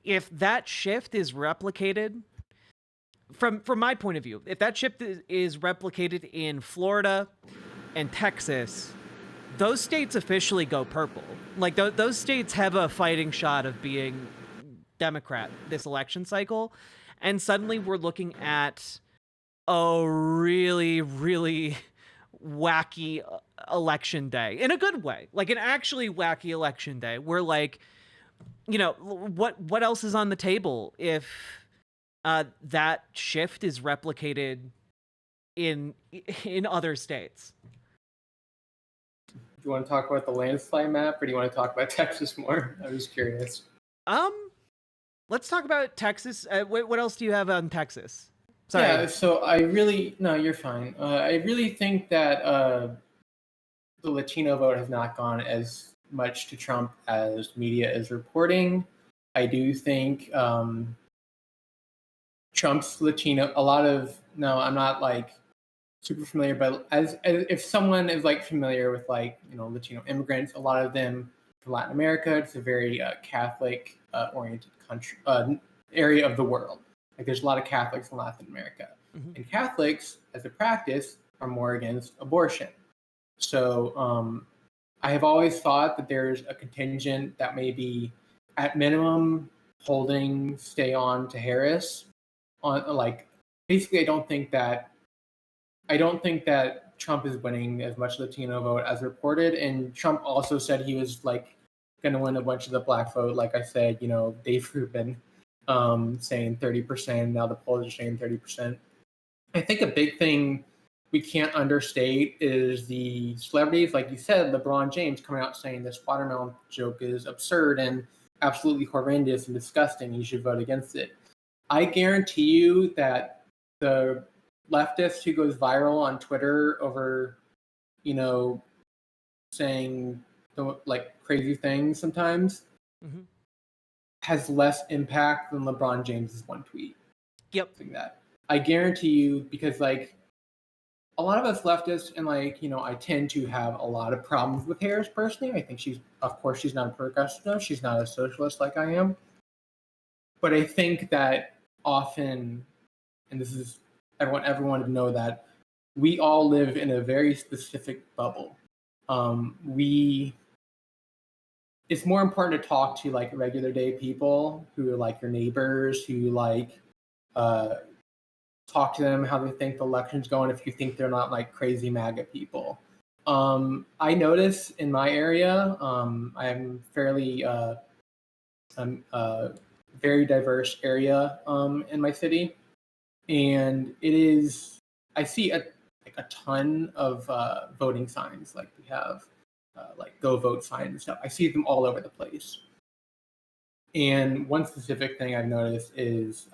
If that shift is replicated, from my point of view, if that shift is replicated in Florida and Texas, those states officially go purple. Like, those states have a fighting shot of being Democrat this election cycle. And suddenly we're looking at a really, really wacky election day in a good way, like an actually wacky election day where, like, what else is on the table if that shift is replicated in other states? Do you want to talk about the landslide map, or do you want to talk about Texas more? I was curious. Let's talk about Texas. What else do you have on Texas? Sorry. Yeah, so no, you're fine. I really think that the Latino vote has not gone as much to Trump as media is reporting. I do think Trump's Latino, I'm not like super familiar, but as if someone is like familiar with like, Latino immigrants, a lot of them from Latin America, it's a very Catholic oriented country, area of the world. Like there's a lot of Catholics in Latin America. Mm-hmm. And Catholics, as a practice, are more against abortion. So I have always thought that there's a contingent that may be, at minimum, holding stay on to Harris, on like basically I don't think that Trump is winning as much Latino vote as reported. And Trump also said he was like going to win a bunch of the black vote. Like I said, you know, Dave Rubin saying 30%. Now the polls are saying 30%. I think a big thing we can't understate is the celebrities, like you said, LeBron James coming out saying this watermelon joke is absurd and absolutely horrendous and disgusting. You should vote against it. I guarantee you that the leftist who goes viral on Twitter over, you know, saying like crazy things sometimes Mm-hmm. has less impact than LeBron James's one tweet. Yep. Like that. I guarantee you, because like a lot of us leftists, and like, you know, I tend to have a lot of problems with Harris personally. I think of course, she's not a progressive. She's not a socialist like I am. But I think that often, and this is, everyone to know that we all live in a very specific bubble. It's more important to talk to like regular day people who are like your neighbors, who like talk to them how they think the election's going if you think they're not like crazy MAGA people. I notice in my area, I'm fairly very diverse area in my city, and it is I see a ton of voting signs. Like we have like go vote signs and stuff. I see them all over the place. And one specific thing I've noticed is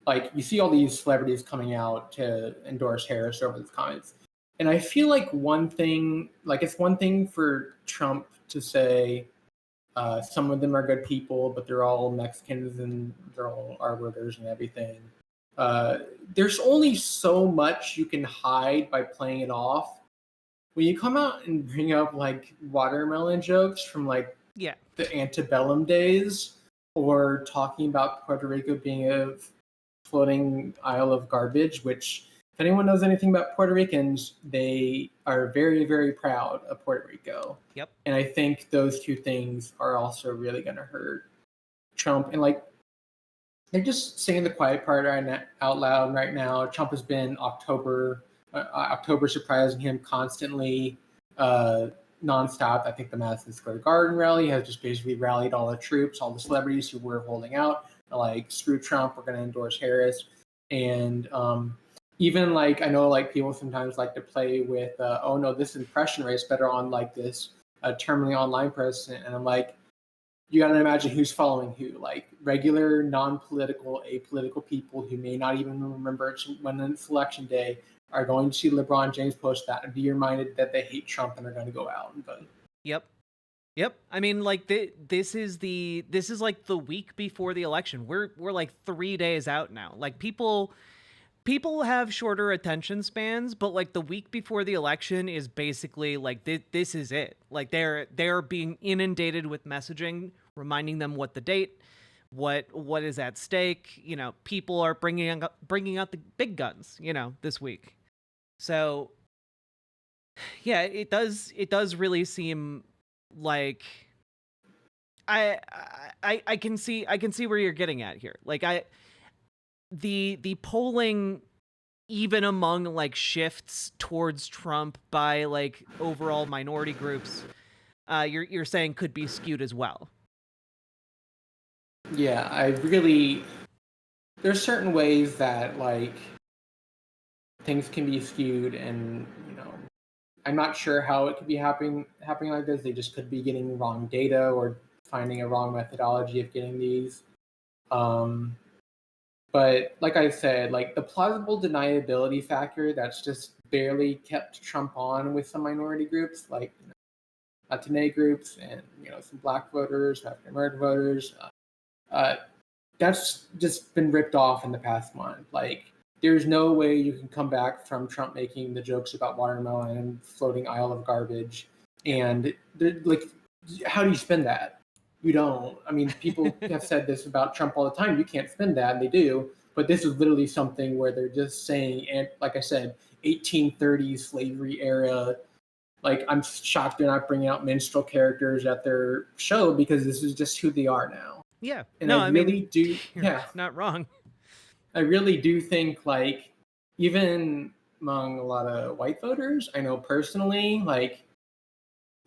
like you see all these celebrities coming out to endorse Harris over the comments. And I feel like it's one thing for Trump to say some of them are good people, but they're all Mexicans and they're all arbiters and everything. There's only so much you can hide by playing it off. When you come out and bring up like watermelon jokes from like Yeah. the antebellum days, or talking about Puerto Rico being a floating isle of garbage, which if anyone knows anything about Puerto Ricans, they are very, very proud of Puerto Rico. Yep. And I think those two things are also really going to hurt Trump. And like, they're just saying the quiet part out loud right now. Trump has been October surprising him constantly, nonstop. I think the Madison Square Garden rally has just basically rallied all the troops, all the celebrities who were holding out. Like, screw Trump, we're going to endorse Harris. And even like, I know like people sometimes like to play with, oh no, this impression rate's better on like this terminally online person. And I'm like, you got to imagine who's following who, like regular, non-political, apolitical people who may not even remember when it's election day are going to see LeBron James post that and be reminded that they hate Trump and are going to go out and vote. Yep. I mean, like this is like the week before the election. We're like 3 days out now. Like people have shorter attention spans, but like the week before the election is basically like this is it. Like they're being inundated with messaging reminding them what the date, what is at stake. You know, people are bringing out the big guns, you know, this week. So yeah, it does really seem like I can see where you're getting at here. Like the polling, even among like shifts towards Trump by like overall minority groups, you're saying could be skewed as well. Yeah, there's certain ways that like things can be skewed, and you know, I'm not sure how it could be happening like this. They just could be getting wrong data or finding a wrong methodology of getting these. But like I said, like the plausible deniability factor that's just barely kept Trump on with some minority groups, like Latino groups and some Black voters, African American voters. That's just been ripped off in the past month. Like, there's no way you can come back from Trump making the jokes about watermelon and floating isle of garbage, and like, how do you spin that? You don't. I mean, people have said this about Trump all the time. You can't spin that, and they do. But this is literally something where they're just saying, and like I said, 1830s slavery era. Like, I'm shocked they're not bringing out minstrel characters at their show, because this is just who they are now. Yeah. And No, I I really mean, do, you're yeah, not wrong. I really do think like even among a lot of white voters, I know personally, like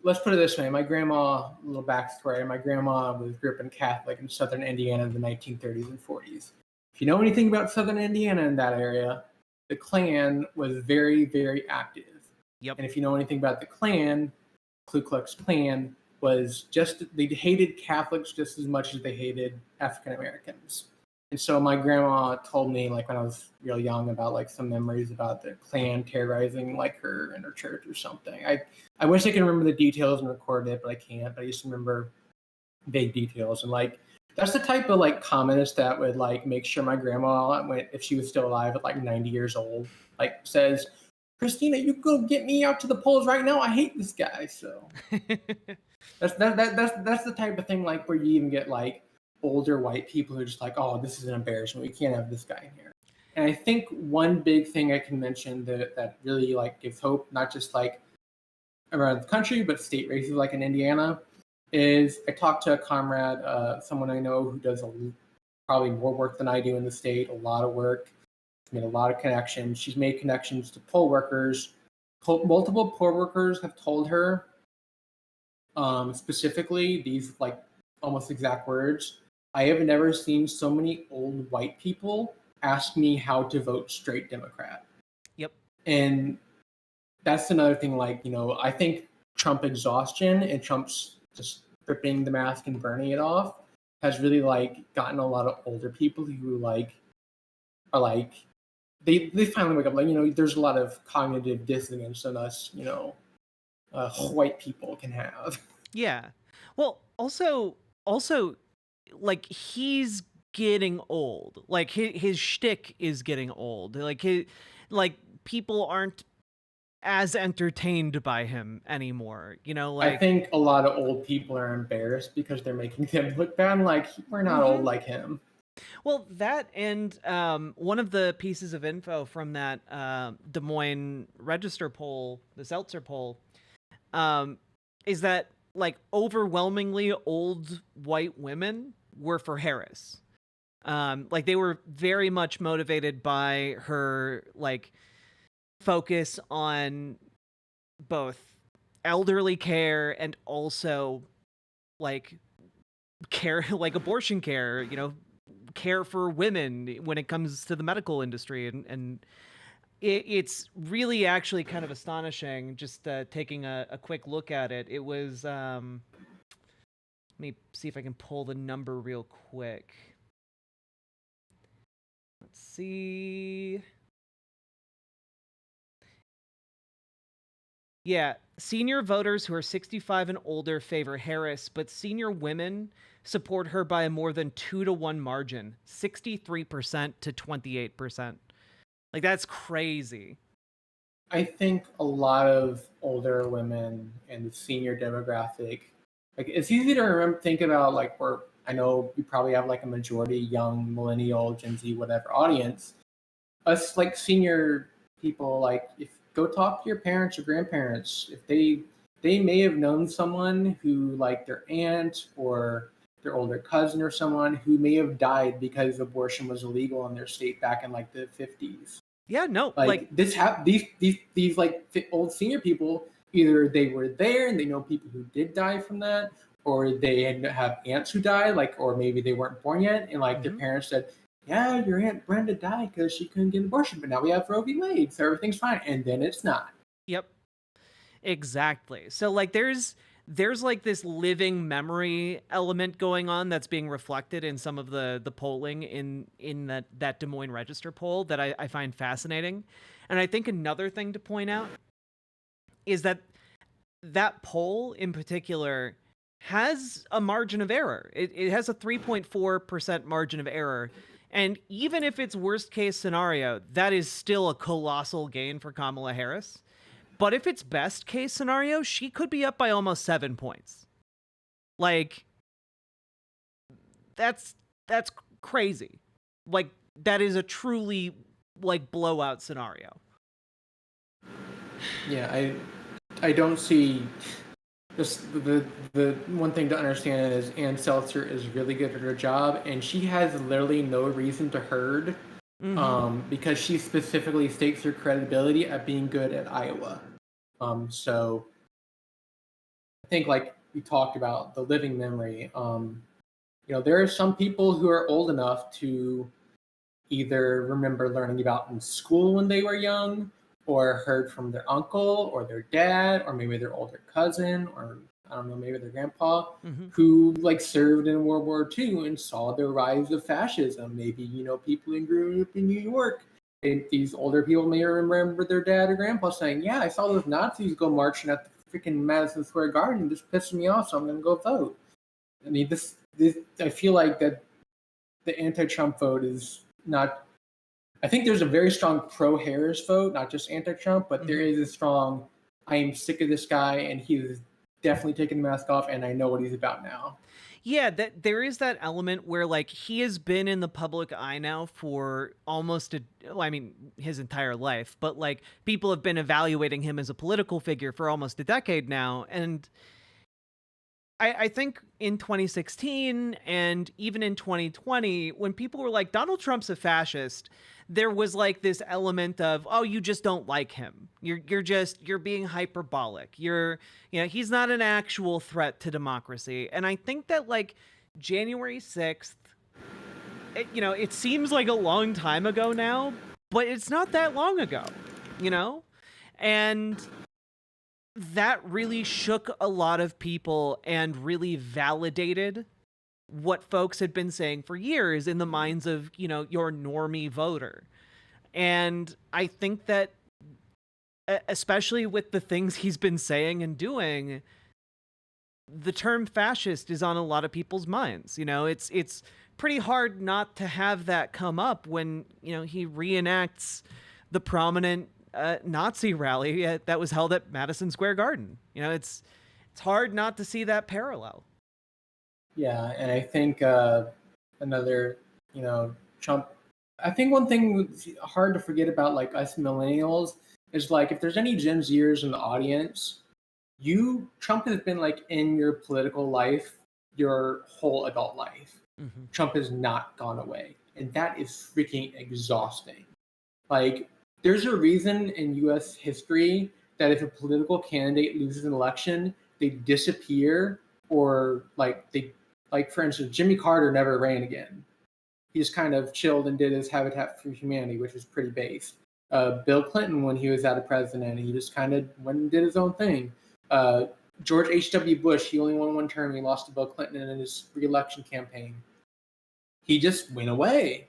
let's put it this way: my grandma, a little backstory. My grandma grew up in Catholic in southern Indiana in the 1930s and 40s. If you know anything about southern Indiana in that area, the Klan was very, very active. Yep. And if you know anything about the Klan, Ku Klux Klan was just they hated Catholics just as much as they hated African Americans. And so my grandma told me, like when I was real young, about like some memories about the Klan terrorizing like her in her church or something. I wish I could remember the details and record it, but I can't. But I just remember vague details, and like that's the type of like communist that would like make sure my grandma, when if she was still alive at like 90 years old, like says, "Christina, you go get me out to the polls right now. I hate this guy." So that's the type of thing like where you even get like older white people who are just like, oh, this is an embarrassment. We can't have this guy in here. And I think one big thing I can mention that really like gives hope, not just like around the country, but state races like in Indiana, is I talked to a comrade, someone I know who does probably more work than I do in the state, a lot of work, made a lot of connections. She's made connections to poll workers. Multiple poll workers have told her specifically these like almost exact words. I have never seen so many old white people ask me how to vote straight Democrat. Yep. And that's another thing, like, I think Trump exhaustion and Trump's just stripping the mask and burning it off has really like gotten a lot of older people who like are like they finally wake up, like, there's a lot of cognitive dissonance that us, white people can have. Yeah. Well, also like he's getting old. Like his shtick is getting old. Like people aren't as entertained by him anymore. I Like think a lot of old people are embarrassed because they're making them look bad. Like, we're not old Mhm. like him. Well, that and one of the pieces of info from that Des Moines Register poll, the Seltzer poll, um, is that like overwhelmingly old white women were for Harris. Like they were very much motivated by her like focus on both elderly care and also like care, like abortion care, care for women when it comes to the medical industry. And it's really actually kind of astonishing just taking a quick look at it. It was, let me see if I can pull the number real quick. Let's see. Yeah, senior voters who are 65 and older favor Harris, but senior women support her by a more than 2-to-1 margin, 63% to 28%. Like that's crazy. I think a lot of older women and the senior demographic, like, it's easy to think about, like, where I know you probably have like a majority young millennial, Gen Z, whatever audience. Us like senior people, like, if go talk to your parents or grandparents, if they may have known someone who, like, their aunt or their older cousin or someone who may have died because abortion was illegal in their state back in like the 50s. Yeah, no, like Like, these like old senior people, either they were there and they know people who did die from that, or they have aunts who died, like, or maybe they weren't born yet, and like their mhm. parents said, yeah, your aunt Brenda died because she couldn't get an abortion, but now we have Roe v. Wade, so everything's fine. And then it's not. Yep. Exactly. So like there's like this living memory element going on that's being reflected in some of the polling in that Des Moines Register poll that I find fascinating. And I think another thing to point out is that that poll in particular has a margin of error. It has a 3.4% margin of error. And even if it's worst case scenario, that is still a colossal gain for Kamala Harris. But if it's best case scenario, she could be up by almost 7 points. Like that's crazy. Like that is a truly like blowout scenario. Yeah, I don't see Just the one thing to understand is Ann Seltzer is really good at her job, and she has literally no reason to herd, because she specifically stakes her credibility at being good at Iowa. So I think, like we talked about, the living memory. There are some people who are old enough to either remember learning about in school when they were young, or heard from their uncle or their dad, or maybe their older cousin, or I don't know, maybe their grandpa, who like served in World War II and saw the rise of fascism. Maybe, people who grew up in New York. And these older people may remember their dad or grandpa saying, "Yeah, I saw those Nazis go marching at the freaking Madison Square Garden. This pissed me off, so I'm going to go vote." I mean, this I feel like that the anti-Trump vote is not. I think there's a very strong pro-Harris vote, not just anti-Trump, but there is a strong, "I am sick of this guy, and he is definitely taking the mask off, and I know what he's about now." Yeah, that there is that element where like he has been in the public eye now for his entire life, but like people have been evaluating him as a political figure for almost a decade now. And I think in 2016 and even in 2020, when people were like, Donald Trump's a fascist, there was like this element of, oh, you just don't like him. You're being hyperbolic. He's not an actual threat to democracy. And I think that like January 6th, it seems like a long time ago now, but it's not that long ago, And that really shook a lot of people and really validated what folks had been saying for years in the minds of, your normie voter. And I think that, especially with the things he's been saying and doing, the term fascist is on a lot of people's minds. It's pretty hard not to have that come up when, he reenacts the prominent Nazi rally that was held at Madison Square Garden. It's hard not to see that parallel. Yeah, and I think another, Trump. I think one thing that's hard to forget about, like us millennials, is like if there's any Gen Zers in the audience, Trump has been like in your political life your whole adult life. Trump has not gone away, and that is freaking exhausting. Like, there's a reason in U.S. history that if a political candidate loses an election, they disappear, or like for instance, Jimmy Carter never ran again. He just kind of chilled and did his Habitat for Humanity, which was pretty base. Bill Clinton, when he was out of president, he just kind of went and did his own thing. George H.W. Bush, he only won one term. He lost to Bill Clinton in his re-election campaign. He just went away.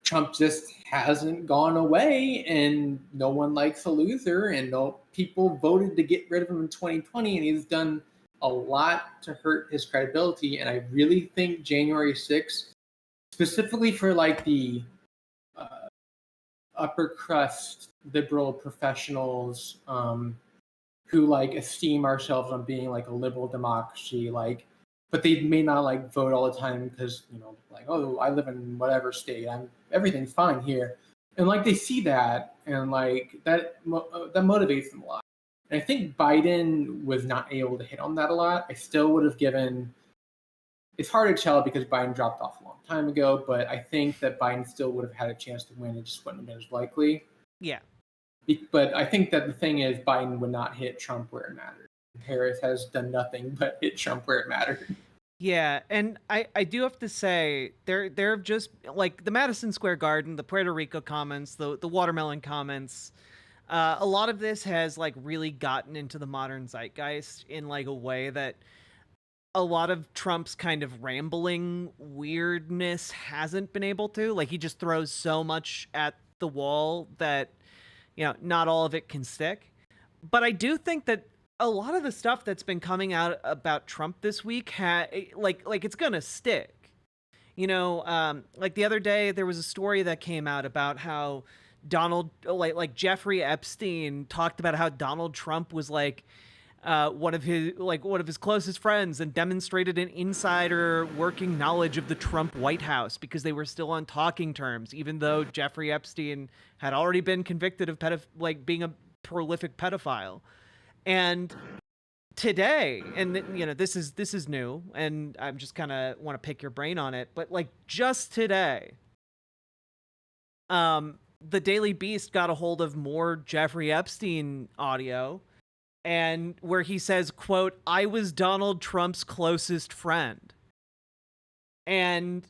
Trump just hasn't gone away, and no one likes a loser, and no people voted to get rid of him in 2020, and he's done a lot to hurt his credibility. And I really think January 6th, specifically for like the upper crust liberal professionals who like esteem ourselves on being like a liberal democracy, but they may not like vote all the time because like, oh, I live in whatever state, everything's fine here, and like they see that, and like that motivates them a lot. And I think Biden was not able to hit on that a lot. I still would have given. It's hard to tell because Biden dropped off a long time ago, but I think that Biden still would have had a chance to win. It just wouldn't have been as likely. Yeah. But I think that the thing is, Biden would not hit Trump where it mattered. Harris has done nothing but hit Trump where it mattered. Yeah, and I do have to say, there have just, like, the Madison Square Garden, the Puerto Rico comments, the watermelon comments, a lot of this has, like, really gotten into the modern zeitgeist in, like, a way that a lot of Trump's kind of rambling weirdness hasn't been able to. Like, he just throws so much at the wall that, not all of it can stick. But I do think that a lot of the stuff that's been coming out about Trump this week like it's gonna stick. Like the other day there was a story that came out about how like Jeffrey Epstein talked about how Donald Trump was like one of his closest friends, and demonstrated an insider working knowledge of the Trump White House because they were still on talking terms, even though Jeffrey Epstein had already been convicted of being a prolific pedophile. And today, and this is new, and I'm just kind of want to pick your brain on it, but like just today, the Daily Beast got a hold of more Jeffrey Epstein audio, and where he says, quote, "I was Donald Trump's closest friend," and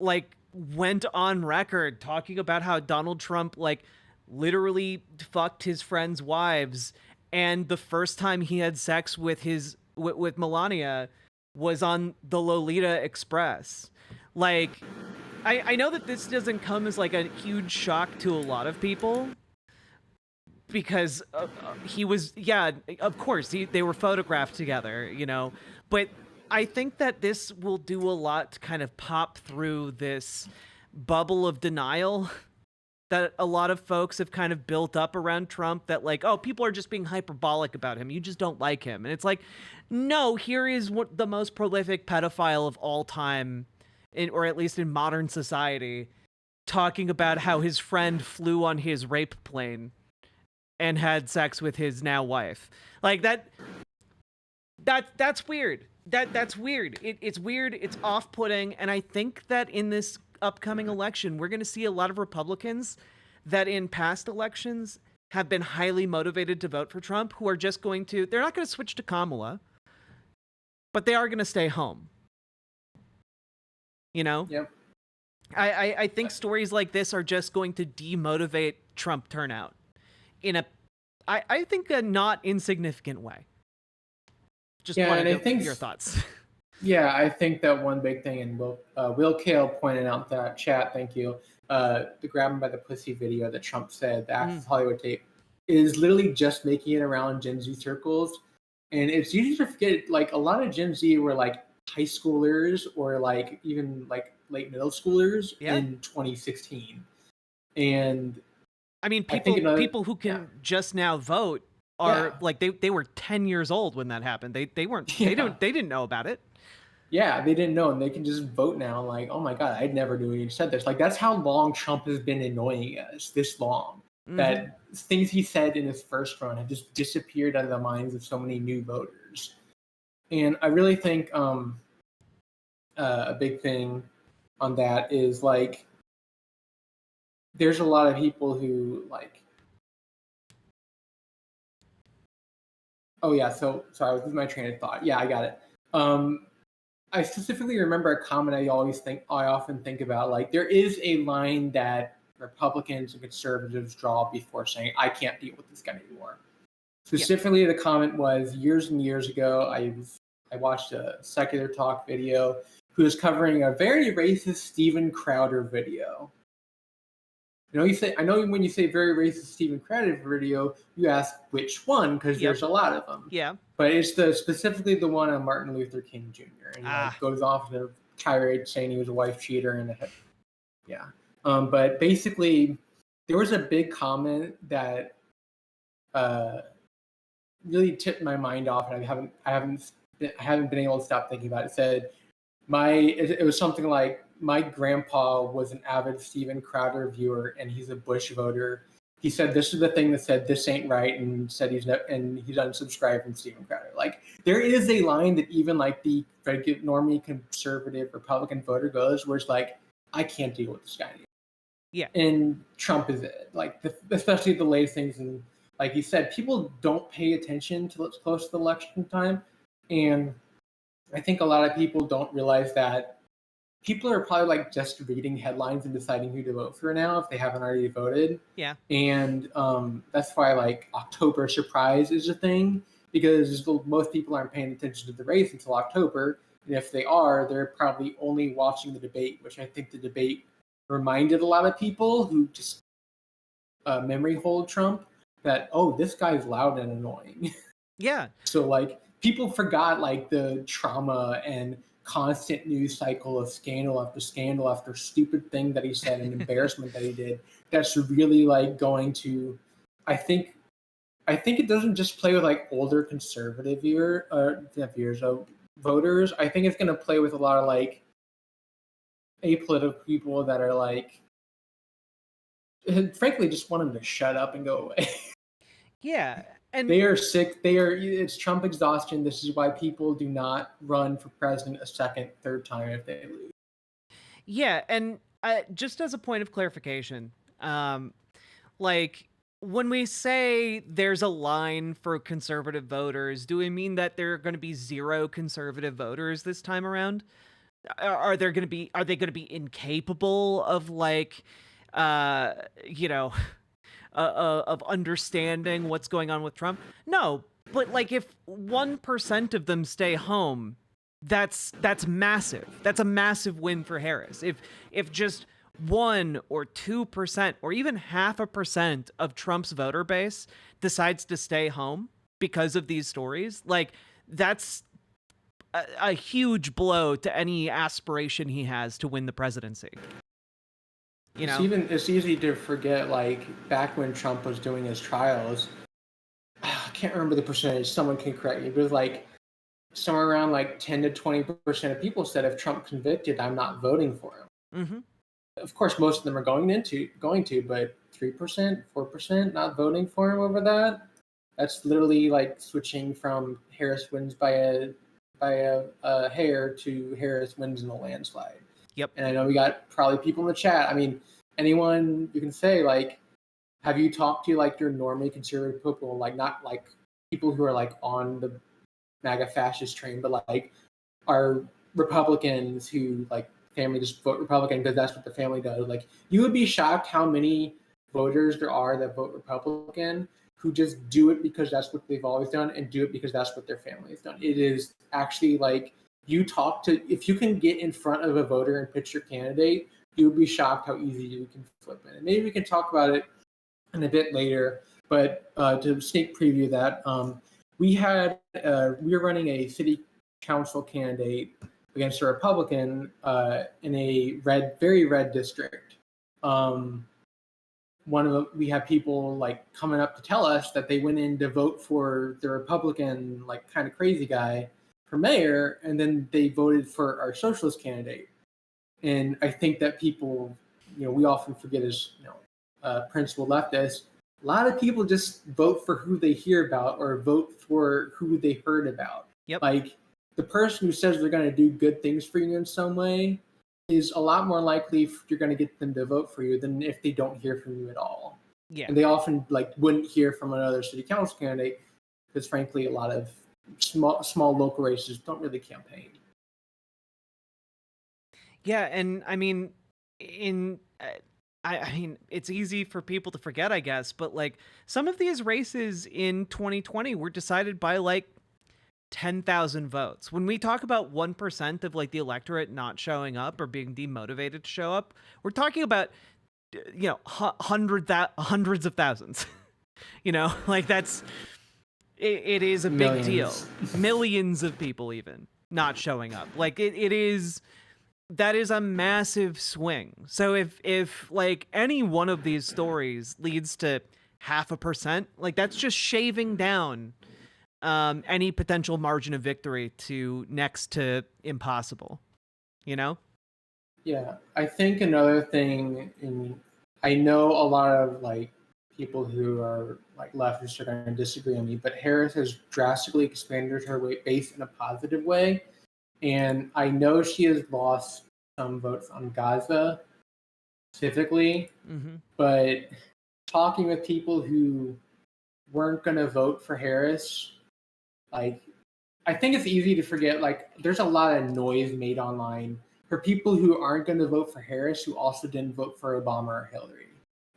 like went on record talking about how Donald Trump like literally fucked his friends' wives, and the first time he had sex with with Melania was on the Lolita Express. Like, I know that this doesn't come as like a huge shock to a lot of people, because he was, yeah, of course they were photographed together, but I think that this will do a lot to kind of pop through this bubble of denial that a lot of folks have kind of built up around Trump, that like, oh, people are just being hyperbolic about him, you just don't like him. And it's like, no, here is what the most prolific pedophile of all time, or at least in modern society, talking about how his friend flew on his rape plane and had sex with his now wife. Like that's weird. That's weird. It's weird. It's off-putting. And I think that in this upcoming election, we're going to see a lot of Republicans that in past elections have been highly motivated to vote for Trump, who are just they're not going to switch to Kamala, but they are going to stay home. Yep. I think stories like this are just going to demotivate Trump turnout in I think a not insignificant way. Just wanted to hear your thoughts. Yeah, I think that one big thing, and Will Kale pointed out that chat, thank you, the grab him by the pussy video that Trump said, the Access Hollywood tape, is literally just making it around Gen Z circles. And it's easy to forget, like, a lot of Gen Z were like high schoolers or like even like late middle schoolers in 2016. And I mean, people who can just now vote are like they were 10 years old when that happened. They weren't they didn't know about it. Yeah, they didn't know, and they can just vote now. Like, oh my god, I'd never knew he said this. Like, that's how long Trump has been annoying us. This long that things he said in his first run have just disappeared out of the minds of so many new voters. And I really think a big thing on that is like there's a lot of people who like. Oh yeah, so sorry, I was losing my train of thought. Yeah, I got it. I specifically remember a comment I often think about. Like, there is a line that Republicans and conservatives draw before saying, "I can't deal with this guy anymore." Specifically, the comment was years and years ago. I watched a Secular Talk video who was covering a very racist Steven Crowder video. I know when you say very racist Steven Crowder video, you ask which one, because there's a lot of them. Yeah. But it's specifically the one on Martin Luther King Jr. And goes off in a tirade saying he was a wife cheater and but basically, there was a big comment that really tipped my mind off, and I haven't been able to stop thinking about it. It said it was something like, my grandpa was an avid Steven Crowder viewer, and he's a Bush voter. He said this is the thing that said this ain't right, and said he's unsubscribed from Steven Crowder. Like, there is a line that even like the normally conservative Republican voter goes, where it's like, I can't deal with this guy anymore. Yeah. And Trump is it. Like, especially the latest things, and like you said, people don't pay attention till it's close to the election time, and I think a lot of people don't realize that people are probably like just reading headlines and deciding who to vote for now if they haven't already voted. Yeah. And that's why like October surprise is a thing, because most people aren't paying attention to the race until October. And if they are, they're probably only watching the debate, which I think the debate reminded a lot of people who just memory hold Trump that, oh, this guy's loud and annoying. Yeah. So like people forgot like the trauma and constant news cycle of scandal after stupid thing that he said and embarrassment that he did. That's really like going to, I think it doesn't just play with like older conservative voters. I think it's going to play with a lot of like apolitical people that are like, frankly, just want him to shut up and go away. Yeah, and They are sick. It's Trump exhaustion. This is why people do not run for president a second, third time if they lose. yeah, and just as a point of clarification, um, like when we say there's a line for conservative voters, do we mean that there are going to be zero conservative voters this time around? Are they going to be incapable of like, uh, you know, of understanding what's going on with Trump? No, but like if 1% of them stay home, that's massive. That's a massive win for Harris. If just 1 or 2% or even 0.5% of Trump's voter base decides to stay home because of these stories, like that's a huge blow to any aspiration he has to win the presidency. You know? It's easy to forget, like back when Trump was doing his trials. I can't remember the percentage. Someone can correct me, but it was like somewhere around like 10 to 20% of people said, if Trump convicted, I'm not voting for him. Mm-hmm. Of course, most of them are going to, but 3%, 4% not voting for him over that. That's literally like switching from Harris wins by a hair to Harris wins in a landslide. Yep. And I know we got probably people in the chat. I mean, anyone you can say, like, have you talked to like your normally conservative people, like not like people who are like on the MAGA fascist train, but like are Republicans who like family just vote Republican because that's what the family does. Like you would be shocked how many voters there are that vote Republican who just do it because that's what they've always done and do it because that's what their family has done. It is actually like you talk to, if you can get in front of a voter and pitch your candidate, you would be shocked how easy you can flip it. And maybe we can talk about it in a bit later, but to sneak preview that, we were running a city council candidate against a Republican in a very red district. We have people like coming up to tell us that they went in to vote for the Republican, like kind of crazy guy for mayor, and then they voted for our socialist candidate. And I think that people, we often forget as principal leftists, a lot of people just vote for who they hear about or vote for who they heard about. Yep. Like the person who says they're going to do good things for you in some way is a lot more likely if you're going to get them to vote for you than if they don't hear from you at all. Yeah. And they often like wouldn't hear from another city council candidate because frankly a lot of small local races don't really campaign. Yeah, and I mean, I mean, it's easy for people to forget, I guess, but like some of these races in 2020 were decided by like 10,000 votes. When we talk about 1% of like the electorate not showing up or being demotivated to show up, we're talking about hundreds of thousands. Like that's it is a big deal. Millions of people even not showing up. Like it is. That is a massive swing. So if like any one of these stories leads to 0.5%, like that's just shaving down any potential margin of victory to next to impossible. Yeah, I think another thing, I know a lot of like people who are like leftists are going to disagree on me, but Harris has drastically expanded her base in a positive way. And I know she has lost some votes on Gaza specifically, but talking with people who weren't going to vote for Harris, like, I think it's easy to forget, like, there's a lot of noise made online for people who aren't going to vote for Harris who also didn't vote for Obama or Hillary.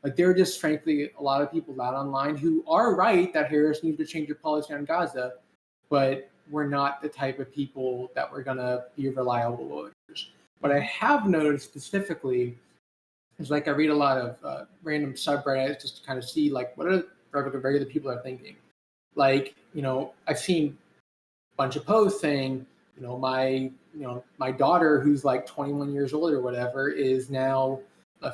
Like, there are just, frankly, a lot of people out online who are right that Harris needs to change her policy on Gaza, but we're not the type of people that we're going to be reliable voters. What I have noticed specifically is like I read a lot of random subreddits just to kind of see like what are regular people are thinking. Like, I've seen a bunch of posts saying, my daughter who's like 21 years old or whatever is now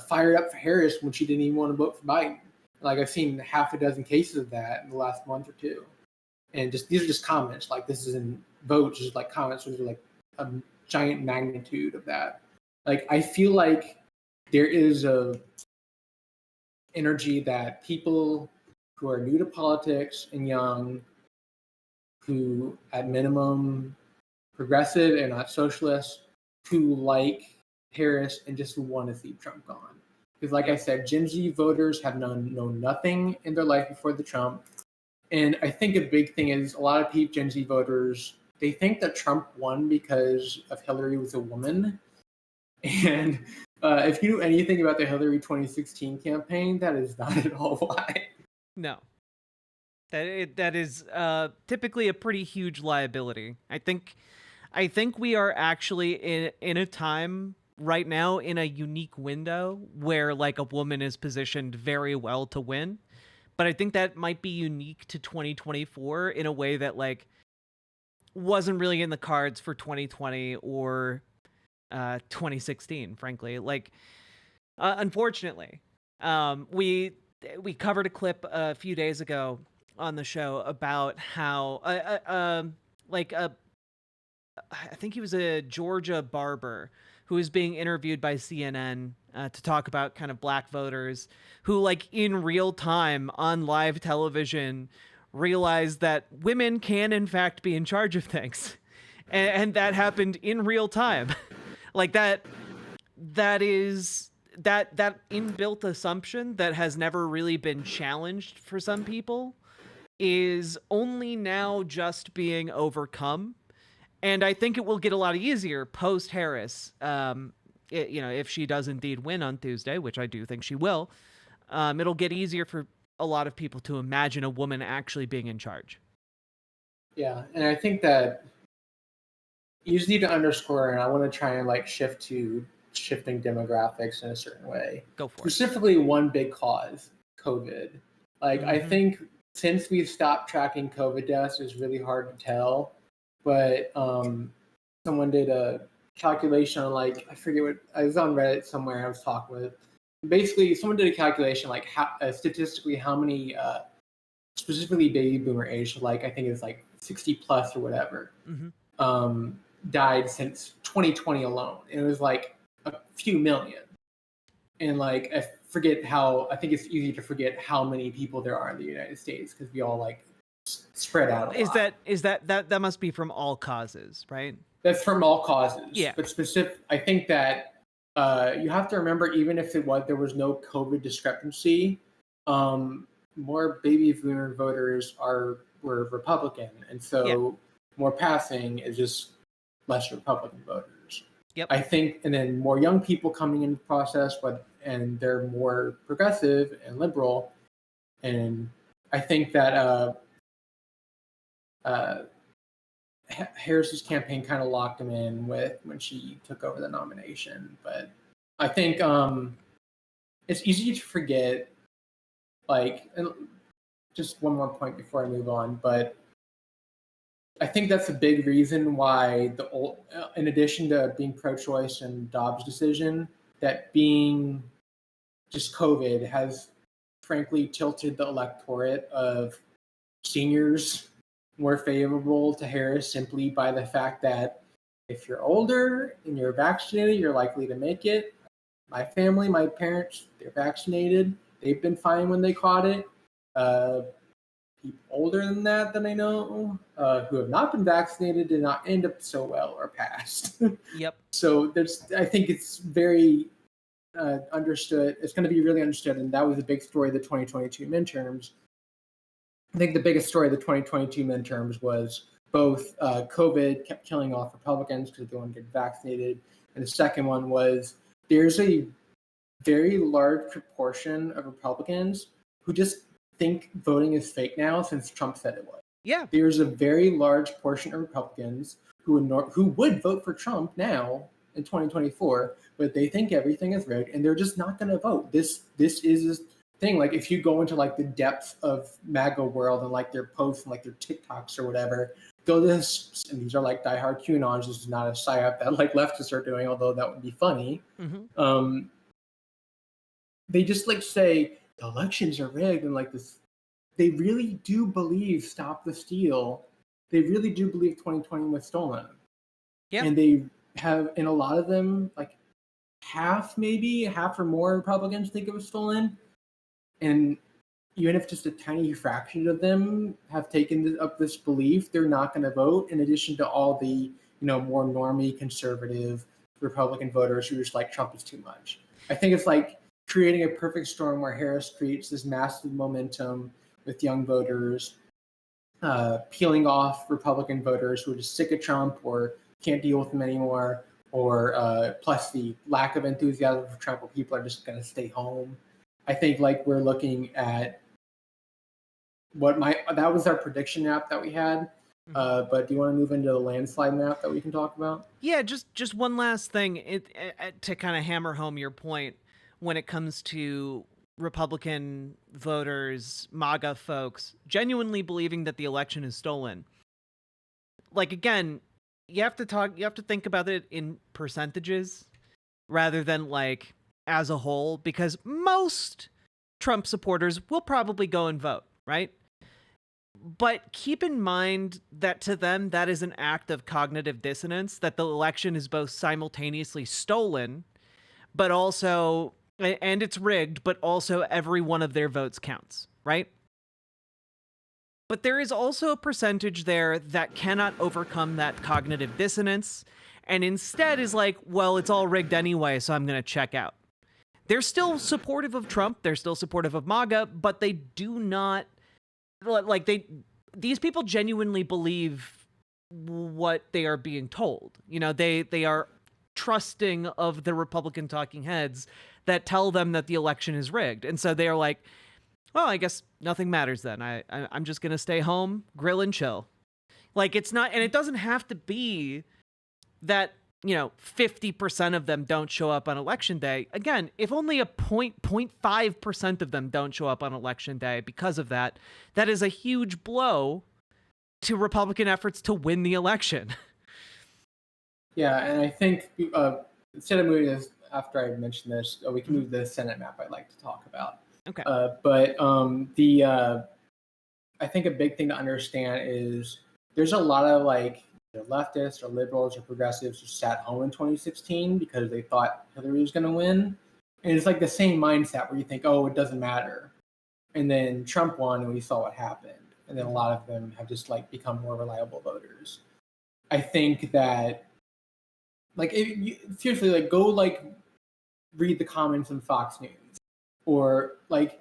fired up for Harris when she didn't even want to vote for Biden. Like I've seen half a dozen cases of that in the last month or two. And just these are just comments. Like this isn't votes, just like comments. There's like a giant magnitude of that. Like I feel like there is a energy that people who are new to politics and young, who at minimum progressive and not socialist, who like Harris and just who want to see Trump gone. Because like I said, Gen Z voters have known nothing in their life before the Trump. And I think a big thing is a lot of Gen Z voters, they think that Trump won because of Hillary was a woman. And if you knew anything about the Hillary 2016 campaign, that is not at all why. No. That is typically a pretty huge liability. I think we are actually in a time right now in a unique window where like a woman is positioned very well to win. But I think that might be unique to 2024 in a way that like wasn't really in the cards for 2020 or 2016, frankly. Like unfortunately, we covered a clip a few days ago on the show about how I think he was a Georgia barber who was being interviewed by CNN to talk about kind of black voters who, like, in real time on live television, realized that women can, in fact, be in charge of things. And that happened in real time. Like, that is that inbuilt assumption that has never really been challenged for some people is only now just being overcome. And I think it will get a lot easier post Harris. If she does indeed win on Tuesday, which I do think she will, it'll get easier for a lot of people to imagine a woman actually being in charge. Yeah, and I think that you just need to underscore, and I want to try and like shift to shifting demographics in a certain way. Go for Specifically, one big cause, COVID. Like, I think since we've stopped tracking COVID deaths, it's really hard to tell. But someone did a calculation on, like, I forget what, I was on Reddit somewhere I was talking with. Basically, someone did a calculation, like, statistically how many specifically baby boomer age, like I think it's like 60 plus or whatever, died since 2020 alone. And it was like a few million. And like, I think it's easy to forget how many people there are in the United States because we all like spread out a lot. That must be from all causes, right? That's from all causes. Yeah. But I think that you have to remember, even if there was no COVID discrepancy, more baby boomer voters were Republican, and so more passing is just less Republican voters. Yep. I think, and then more young people coming into the process, and they're more progressive and liberal, and I think that Harris's campaign kind of locked him in when she took over the nomination. But I think it's easy to forget. Like, and just one more point before I move on, but I think that's a big reason why in addition to being pro-choice and Dobbs' decision, that being just COVID has frankly tilted the electorate of seniors more favorable to Harris simply by the fact that if you're older and you're vaccinated, you're likely to make it. My family, my parents, they're vaccinated. They've been fine when they caught it. People older than I know who have not been vaccinated did not end up so well or passed. Yep. So I think it's very understood. It's going to be really understood, and that was a big story of the 2022 midterms. I think the biggest story of the 2022 midterms was both COVID kept killing off Republicans because they wanted to get vaccinated, and the second one was there's a very large proportion of Republicans who just think voting is fake now since Trump said it was. Yeah. There's a very large portion of Republicans who would vote for Trump now in 2024, but they think everything is rigged and they're just not going to vote. This is a thing. Like, if you go into like the depths of MAGA world and like their posts and like their TikToks or whatever, and these are like diehard QAnons. This is not a psyop that like leftists are doing, although that would be funny. They just like say the elections are rigged and like this. They really do believe stop the steal. They really do believe 2020 was stolen. Yeah. And they have, and a lot of them, like half or more Republicans think it was stolen. And even if just a tiny fraction of them have taken up this belief, they're not going to vote. In addition to all the more normie conservative Republican voters who just like Trump is too much. I think it's like creating a perfect storm where Harris creates this massive momentum with young voters, peeling off Republican voters who are just sick of Trump or can't deal with him anymore, or plus the lack of enthusiasm for Trump, where people are just going to stay home. I think like we're looking at that was our prediction map that we had. But do you want to move into the landslide map that we can talk about? Yeah, just one last thing to kind of hammer home your point when it comes to Republican voters, MAGA folks, genuinely believing that the election is stolen. Like, again, you have to think about it in percentages rather than like as a whole, because most Trump supporters will probably go and vote, right? But keep in mind that to them, that is an act of cognitive dissonance, that the election is both simultaneously stolen, but also, and it's rigged, but also every one of their votes counts, right? But there is also a percentage there that cannot overcome that cognitive dissonance, and instead is like, well, it's all rigged anyway, so I'm going to check out. They're still supportive of Trump, they're still supportive of MAGA, but they do not, like, these people genuinely believe what they are being told. They are trusting of the Republican talking heads that tell them that the election is rigged. And so they are like, well, I guess nothing matters then. I'm just going to stay home, grill and chill. Like, it's not, and it doesn't have to be that, 50% of them don't show up on election day. Again, if only a 0.5% of them don't show up on election day because of that, that is a huge blow to Republican efforts to win the election. Yeah, and I think instead of moving this, after I mentioned this, we can move the Senate map I'd like to talk about. Okay. I think a big thing to understand is there's a lot of like leftists or liberals or progressives who sat home in 2016 because they thought Hillary was going to win. And it's like the same mindset where you think, oh, it doesn't matter. And then Trump won and we saw what happened. And then a lot of them have just like become more reliable voters. I think that like seriously, like go like read the comments on Fox News or like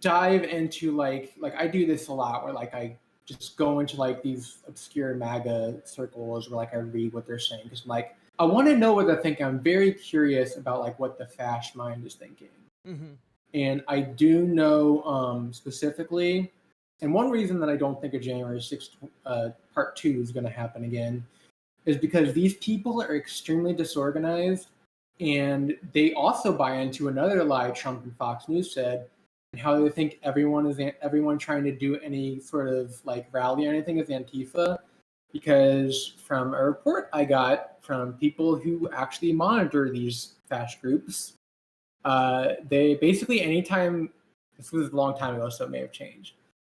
dive into like I do this a lot where like I just go into like these obscure MAGA circles where like I read what they're saying because like I want to know what they're thinking. I'm very curious about like what the fash mind is thinking. Mm-hmm. And I do know specifically, and one reason that I don't think a January 6th part 2 is going to happen again is because these people are extremely disorganized and they also buy into another lie Trump and Fox News said, and how they think everyone trying to do any sort of like rally or anything is Antifa, because from a report I got from people who actually monitor these fash groups, they basically anytime, this was a long time ago so it may have changed,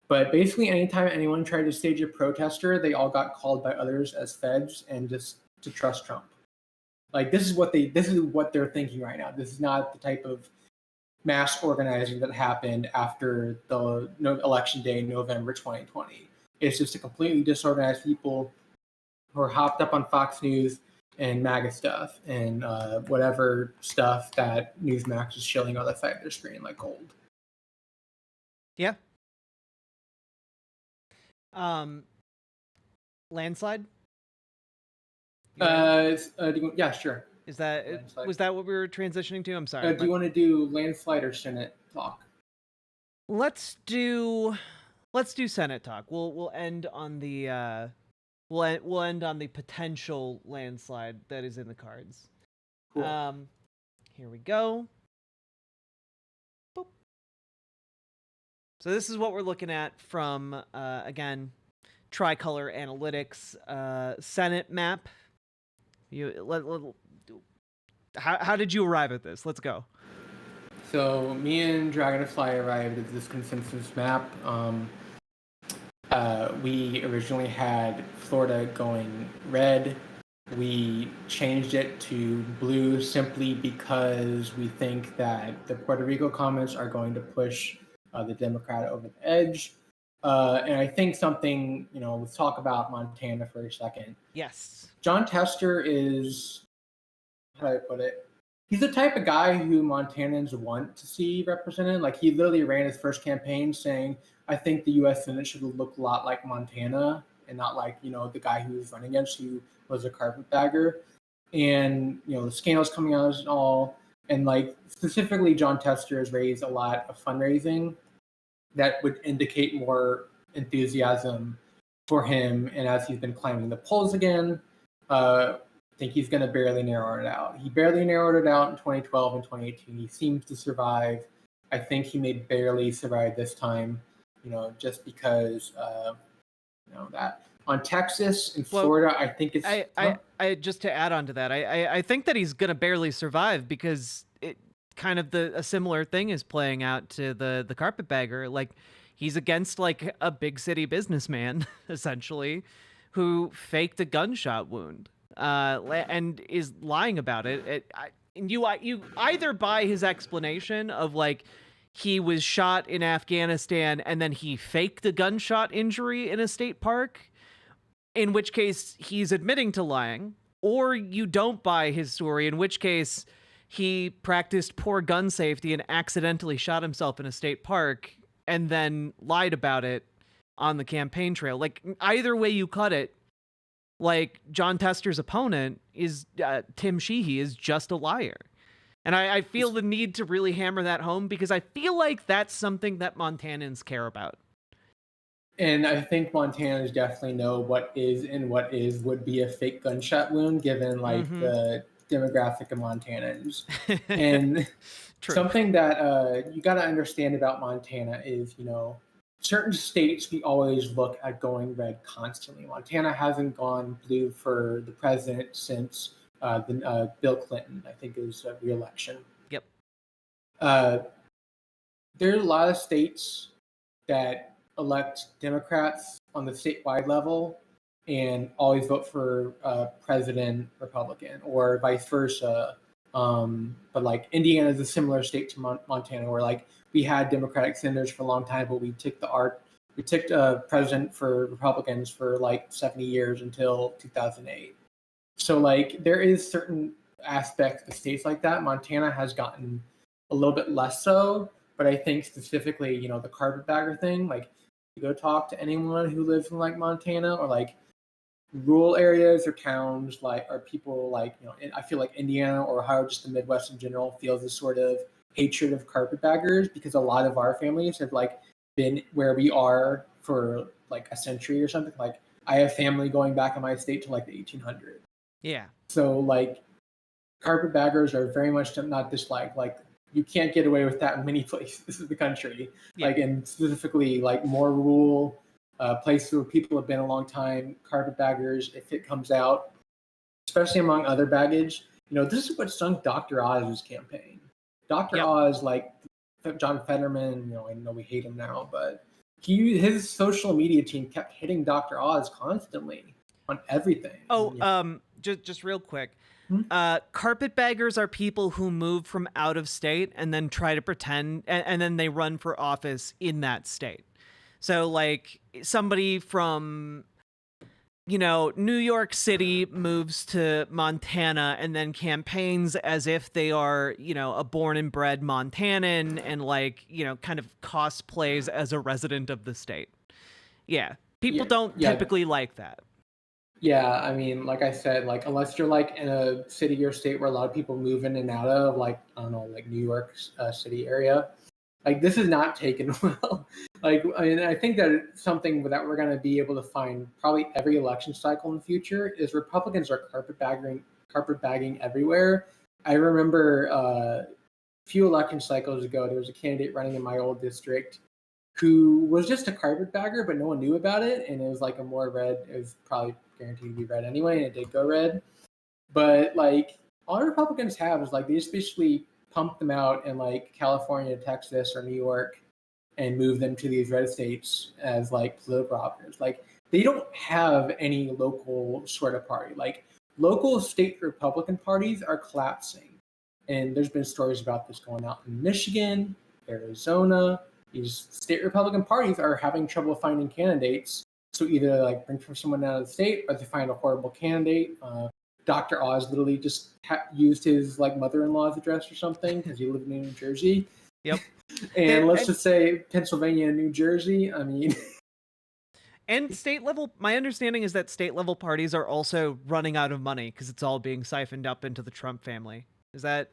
but basically anytime anyone tried to stage a protester, they all got called by others as feds and just to trust Trump. Like this is what they're thinking right now. This is not the type of mass organizing that happened after the election day in November 2020. It's just a completely disorganized people who are hopped up on Fox News and MAGA stuff and whatever stuff that Newsmax is showing on the side of their screen like gold. Yeah. Landslide? Yeah, sure. Was that what we were transitioning to? I'm sorry. Do you want to do landslide or Senate talk? Let's do Senate talk. We'll end on the we'll end on the potential landslide that is in the cards. Cool. Here we go. Boop. So this is what we're looking at from again, Tricolor Analytics Senate map. How did you arrive at this? Let's go. So me and Dragonfly arrived at this consensus map. We originally had Florida going red. We changed it to blue simply because we think that the Puerto Rico comments are going to push the Democrat over the edge. And I think something, let's talk about Montana for a second. Yes. John Tester is, how do I put it? He's the type of guy who Montanans want to see represented. Like, he literally ran his first campaign saying, I think the U.S. Senate should look a lot like Montana and not like, the guy who was running against, who was a carpetbagger. And, the scandals coming out and all. And, like, specifically, John Tester has raised a lot of fundraising that would indicate more enthusiasm for him. And as he's been climbing the polls again, I think he's going to barely narrow it out. He barely narrowed it out in 2012 and 2018. He seems to survive. I think he may barely survive this time, just because, that. On Texas and Florida, I think it's. I just to add on to that, I think that he's going to barely survive because it kind of a similar thing is playing out to the carpetbagger. Like, he's against like a big city businessman essentially who faked a gunshot wound and is lying about it. And you either buy his explanation of like he was shot in Afghanistan and then he faked a gunshot injury in a state park, in which case he's admitting to lying, or you don't buy his story, in which case he practiced poor gun safety and accidentally shot himself in a state park and then lied about it on the campaign trail. Like, either way you cut it, like, John Tester's opponent is Tim Sheehy is just a liar. And I feel the need to really hammer that home because I feel like that's something that Montanans care about. And I think Montanans definitely know what is and what would be a fake gunshot wound, given like the demographic of Montanans. And something that you got to understand about Montana is, certain states we always look at going red constantly. Montana hasn't gone blue for the president since Bill Clinton, I think, is re-election. Yep. There's a lot of states that elect Democrats on the statewide level and always vote for president Republican, or vice versa. But like Indiana is a similar state to Montana, where like we had Democratic senators for a long time, but we took president for Republicans for like 70 years until 2008. So like there is certain aspects of states like that. Montana has gotten a little bit less so, but I think specifically, the carpetbagger thing, like you go talk to anyone who lives in like Montana or like rural areas or towns, like, or people like, I feel like Indiana or Ohio, just the Midwest in general, feels this sort of hatred of carpetbaggers because a lot of our families have like been where we are for like a century or something. Like I have family going back in my state to like the 1800s. Yeah. So like carpetbaggers are very much not disliked. Like you can't get away with that in many places in the country. Yeah. Like, and specifically like more rural places where people have been a long time, carpetbaggers, if it comes out, especially among other baggage, this is what sunk Dr. Oz's campaign. Dr. Oz, like John Fetterman, I know we hate him now, but his social media team kept hitting Dr. Oz constantly on everything. Oh, just real quick. Carpetbaggers are people who move from out of state and then try to pretend, and then they run for office in that state. So like somebody from, New York City moves to Montana and then campaigns as if they are, a born and bred Montanan and like, kind of cosplays as a resident of the state. Yeah. People don't typically like that. Yeah, I mean, like I said, like unless you're like in a city or state where a lot of people move in and out of, like I don't know, like New York City area, like this is not taken well. Like I think that it's something that we're going to be able to find probably every election cycle in the future is Republicans are carpetbagging everywhere. I remember a few election cycles ago, there was a candidate running in my old district who was just a carpetbagger, but no one knew about it, and it was like a more red. It was probably guaranteed to be red anyway, and it did go red. But like all Republicans have is like they just basically pump them out in like California, Texas, or New York, and move them to these red states as like political operators. Like they don't have any local sort of party. Like local state Republican parties are collapsing, and there's been stories about this going out in Michigan, Arizona, these state Republican parties are having trouble finding candidates. So either like bring from someone out of the state, or they find a horrible candidate. Dr. Oz literally just used his like mother-in-law's address or something because he lived in New Jersey. Yep. And let's just say Pennsylvania and New Jersey. I mean, and state level, my understanding is that state level parties are also running out of money because it's all being siphoned up into the Trump family. Is that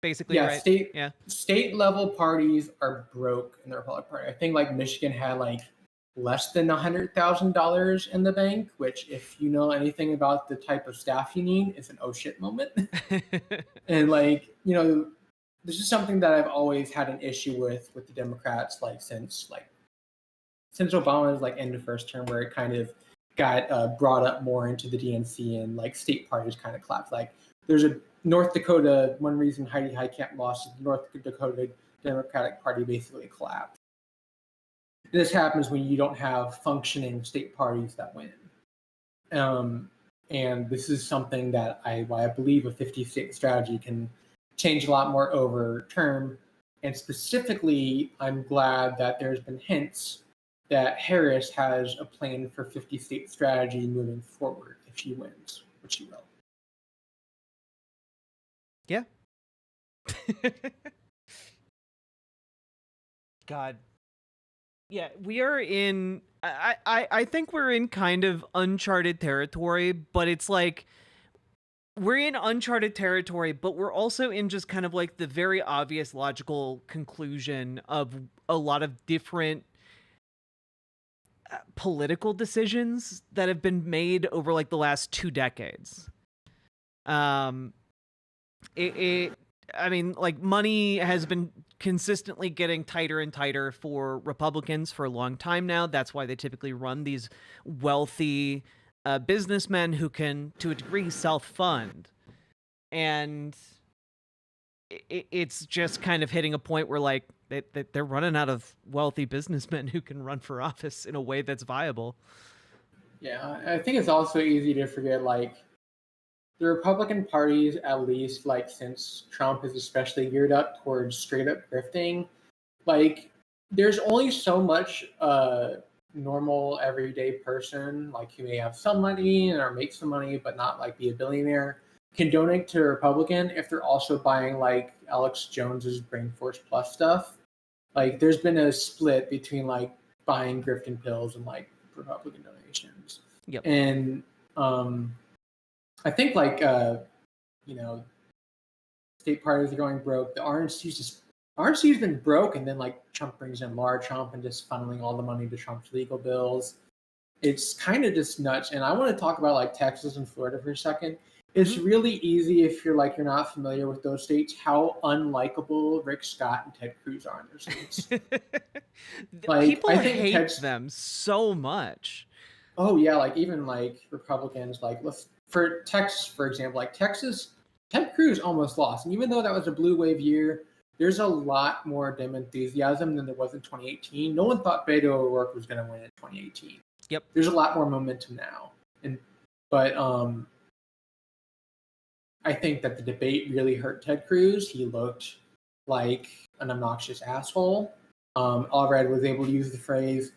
basically yeah, right? State level parties are broke in the Republican Party. I think like Michigan had like less than $100,000 in the bank, which, if you know anything about the type of staff you need, is an oh shit moment. And like, you know, this is something that I've always had an issue with the Democrats, like since Obama's like end of first term, where it kind of got brought up more into the DNC and like state parties kind of collapsed. Like there's a North Dakota, one reason Heidi Heitkamp lost is the North Dakota Democratic Party basically collapsed. This happens when you don't have functioning state parties that win. And this is something that I believe a 50-state strategy can change a lot more over term. And specifically, I'm glad that there's been hints that Harris has a plan for 50-state strategy moving forward if she wins, which she will. Yeah. God. Yeah, we are in I think we're in kind of uncharted territory, but it's like we're in uncharted territory, but we're also in just kind of like the very obvious logical conclusion of a lot of different political decisions that have been made over like the last 2 decades. I mean, like money has been consistently getting tighter and tighter for Republicans for a long time now. That's why they typically run these wealthy businessmen who can, to a degree, self-fund. And it's just kind of hitting a point where like they're running out of wealthy businessmen who can run for office in a way that's viable. Yeah, I think it's also easy to forget like the Republican parties, at least like since Trump is especially geared up towards straight up grifting, like there's only so much normal everyday person like who may have some money or make some money but not like be a billionaire can donate to a Republican if they're also buying like Alex Jones's Brain Force Plus stuff. Like there's been a split between like buying grifting pills and like Republican donations. Yep. And I think like you know, state parties are going broke. The RNC's been broke, and then like Trump brings in Laura Trump and just funneling all the money to Trump's legal bills. It's kind of just nuts. And I want to talk about like Texas and Florida for a second. It's really easy if you're not familiar with those states, how unlikable Rick Scott and Ted Cruz are in those states. Like, people hate them so much. Oh yeah, like even like Republicans, like for Texas, for example, like Texas, Ted Cruz almost lost. And even though that was a blue wave year, there's a lot more Dem enthusiasm than there was in 2018. No one thought Beto O'Rourke was going to win in 2018. Yep. There's a lot more momentum now. But I think that the debate really hurt Ted Cruz. He looked like an obnoxious asshole. Allred was able to use the phrase,